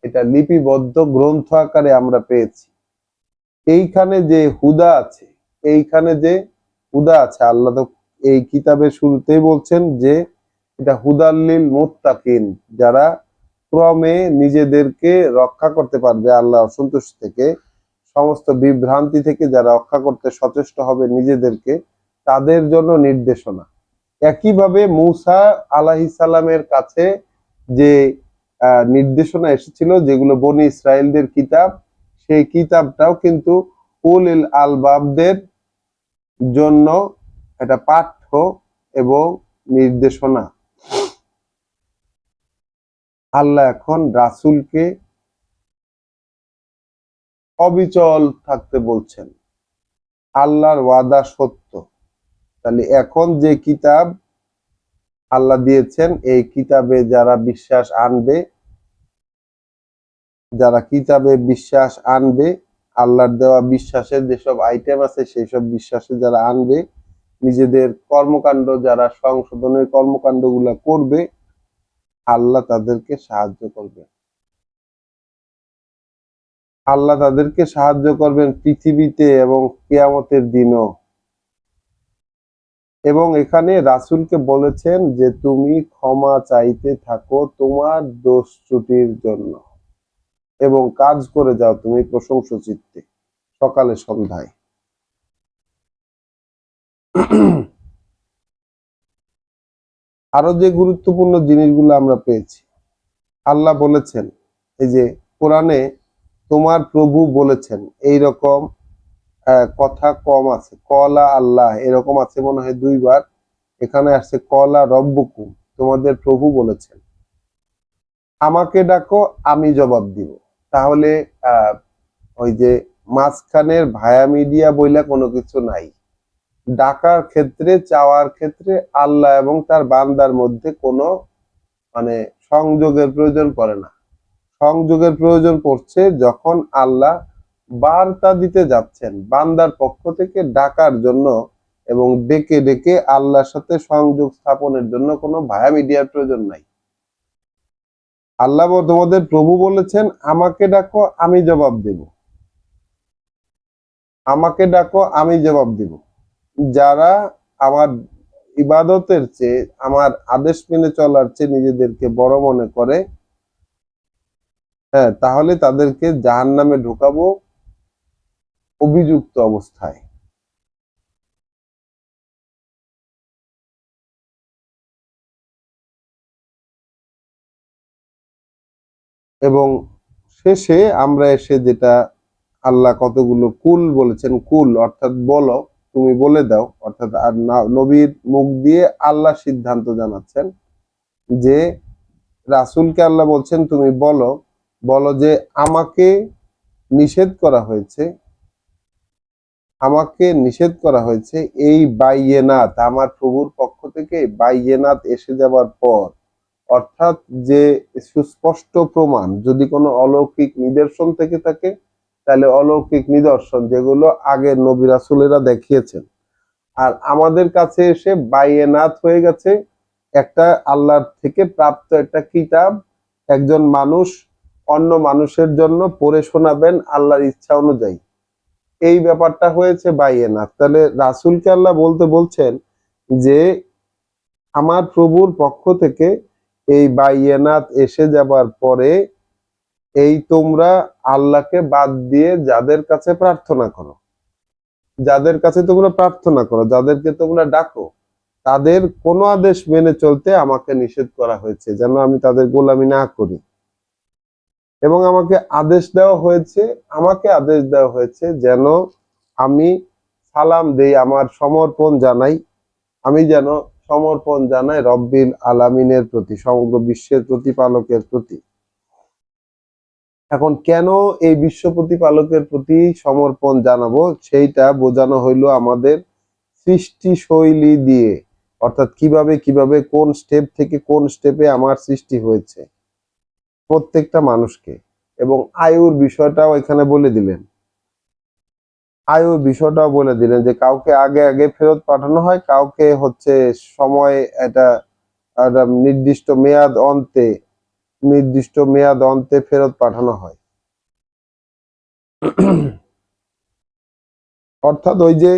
এটা লিপিবদ্ধ গ্রন্থ আকারে আমরা পেয়েছি। এইখানে যে হুদা আছে, আল্লাহ তো এই কিতাবের শুরুতেই বলছেন যে এটা হুদাল্লিল মুত্তাকিন, যারা ক্রমে নিজেদেরকে রক্ষা করতে পারবে আল্লাহ অসন্তুষ্ট থেকে, সমস্ত বিভ্রান্তি থেকে যারা রক্ষা করতে সচেষ্ট হবে নিজেদেরকে, তাদের জন্য নির্দেশনা। একইভাবে মূসা আলাইহিস সালামের কাছে যে নির্দেশনা এসেছিল, যেগুলো বনি ইসরায়েলদের কিতাব, সেই কিতাবটাও কিন্তু উলিল আলবাবদের জন্য এটা পাঠ্য এবং নির্দেশনা। আল্লাহ এখন রাসূলকে অবিচল থাকতে বলছেন, আল্লাহর ওয়াদা সত্য। তাহলে এখন যে কিতাব আল্লাহ দিয়েছেন, এই কিতাবে যারা আনবে, আল্লাহর দেওয়া বিশ্বাসের যেসব আইটেম আছে সেই সব বিশ্বাসে যারা আনবে, নিজেদের কর্মকাণ্ড যারা সংশোধনের কর্মকাণ্ডগুলো করবে, আল্লাহ তাদেরকে সাহায্য করবেন পৃথিবীতে এবং কিয়ামতের দিনও। এবং এখানে রাসূলকে বলেছেন যে তুমি ক্ষমা চাইতে থাকো তোমার দোষ ত্রুটির জন্য এবং কাজ করে যাও তুমি প্রশংস চিত্তে সকালে সন্ধ্যায়। আরো যে গুরুত্বপূর্ণ জিনিসগুলো আমরা পেয়েছি, আল্লাহ বলেছেন, এই যে কোরআনে তোমার প্রভু বলেছেন, এইরকম কথা কম আছে। কলা আল্লাহ এরকম আছে মনে হয় 2 বার, এখানে আসছে কলা রব্বুকুম, তোমাদের প্রভু বলেছেন। আমাকে ডাকো আমি জবাব দিব। তাহলে ওই যে মাঝখানের ভায়া মিডিয়া বইলা কোনো কিছু নাই। ডাকার ক্ষেত্রে, চাওয়ার ক্ষেত্রে আল্লাহ এবং তার বান্দার মধ্যে কোনো মানে সংযোগের প্রয়োজন পড়ে না। সংযোগের প্রয়োজন পড়ছে যখন আল্লাহ বার্তা দিতে যাচ্ছেন বান্দার পক্ষ থেকে ডাকার জন্য, এবং ডেকে ডেকে আল্লাহর সাথে সংযোগ স্থাপনের জন্য কোনো ভায়া মিডিয়ার প্রয়োজন নাই। আল্লাহ তোমাদের প্রভু বলেছেন আমাকে ডাকো আমি জবাব দেব, আমাকে ডাকো আমি জবাব দিব। যারা আমার ইবাদতের চেয়ে, আমার আদেশ মেনে চলার চেয়ে নিজেদেরকে বড় মনে করে, হ্যাঁ, তাহলে তাদেরকে জাহান্নামে ঢোকাবো অভিযুক্ত অবস্থায়। এবং শেষে আমরা এসে যেটা আল্লাহ কতগুলো কুল বলেছেন, কুল অর্থাৎ বলো, তুমি বলে দাও, অর্থাৎ আর নবীর মুখ দিয়ে আল্লাহ সিদ্ধান্ত জানাচ্ছেন যে রাসূলকে আল্লাহ বলছেন তুমি বলো, বলো যে নিষেধ করা হয়েছে এই বাইয়েনাত, আমার প্রভুর পক্ষ থেকে বাইয়েনাত এসে যাবার পর, অর্থাৎ যে সুস্পষ্ট প্রমাণ, যদি কোনো অলৌকিক নিদর্শন থেকে থাকে তাহলে অলৌকিক নিদর্শন যেগুলো আগের নবী রাসূলেরা দেখিয়েছেন, আর আমাদের কাছে এসে বাইয়েনাত হয়ে গেছে একটা আল্লাহর থেকে প্রাপ্ত একটা কিতাব, একজন মানুষ অন্য মানুষের জন্য পড়ে শোনাবেন আল্লাহর ইচ্ছা অনুযায়ী, এই ব্যাপারটা হয়েছে বাইয়েনাত। তাহলে রাসূলকে আল্লাহ বলছেন যে আমার প্রভুর পক্ষ থেকে এই বাইয়েনাত এসে যাবার পরে এই তোমরা আল্লাহকে বাদ দিয়ে যাদের কাছে প্রার্থনা করো, যাদেরকে তোমরা ডাকো, তাদের কোনো আদেশ মেনে চলতে আমাকে নিষেধ করা হয়েছে, যেন আমি তাদের গোলামি না করি। এবং আমাকে আদেশ দেওয়া হয়েছে যেন আমি সালাম দেই, আমি যেন সমর্পণ জানাই রব্বিল আলামিনের প্রতি, সমগ্র বিশ্বের প্রতিপালকের প্রতি। এখন কেন এই বিশ্ব প্রতিপালকের প্রতি সমর্পণ জানাবো, সেইটা বোঝানো হইলো আমাদের সৃষ্টি শৈলী দিয়ে, অর্থাৎ কিভাবে কিভাবে কোন স্টেপ থেকে কোন স্টেপে আমার সৃষ্টি হয়েছে প্রত্যেকটা মানুষকে। এবং আয়ুর বিষয়টাও এখানে বলে দিলেন, যে কাউকে আগে আগে ফেরত পাঠানো হয়, কাউকে হচ্ছে সময় এটা একটা নির্দিষ্ট মেয়াদ অন্তে ফেরত পাঠানো হয়। অর্থাৎ ওই যে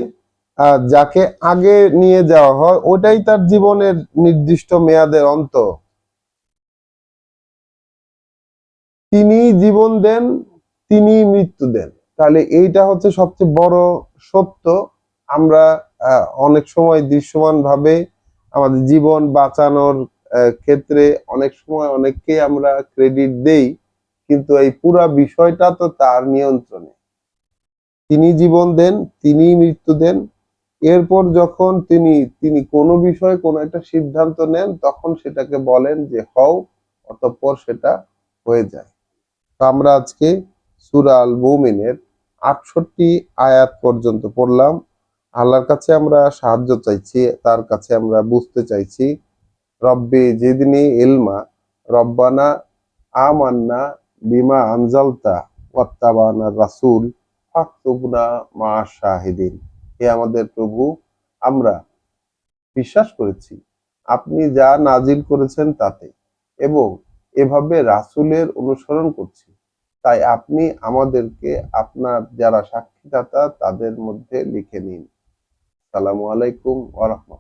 যাকে আগে নিয়ে যাওয়া হয় ওটাই তার জীবনের নির্দিষ্ট মেয়াদের অন্ত। তিনি জীবন দেন, তিনি মৃত্যু দেন। তাহলে এইটা হচ্ছে সবচেয়ে বড় সত্য। আমরা অনেক সময় দৃশ্যমান ভাবে আমাদের জীবন বাঁচানোর ক্ষেত্রে অনেক সময় অনেককে আমরা ক্রেডিট দেই, কিন্তু এই পুরা বিষয়টা তো তার নিয়ন্ত্রণে। তিনি জীবন দেন, তিনি মৃত্যু দেন। এরপর যখন তিনি কোনো বিষয়ে কোনো একটা সিদ্ধান্ত নেন, তখন সেটাকে বলেন যে হও, অতঃপর সেটা হয়ে যায়। তো আমরা আজকে সূরা আল মুমিনের ৬৮ আয়াত পর্যন্ত পড়লাম। আল্লাহর কাছে আমরা সাহায্য চাইছি, তার কাছে আমরা বুঝতে চাইছি। রব্বি জিদনি ইলমা, রব্বানা আমান্না বিমা আনজালতা ওয়াত্তাবানা রাসূল ফাকতুবনা মা শাহিদিন। হে আমাদের প্রভু, আমরা বিশ্বাস করেছি আপনি যা নাজিল করেছেন তাতে, এবং এভাবে রাসূলের অনুসরণ করছি, তাই আপনি আমাদেরকে আপনার যারা সাক্ষীদাতা তাদের মধ্যে লিখে নিন। আসসালামু আলাইকুম ওয়া রাহমাতুল্লাহ।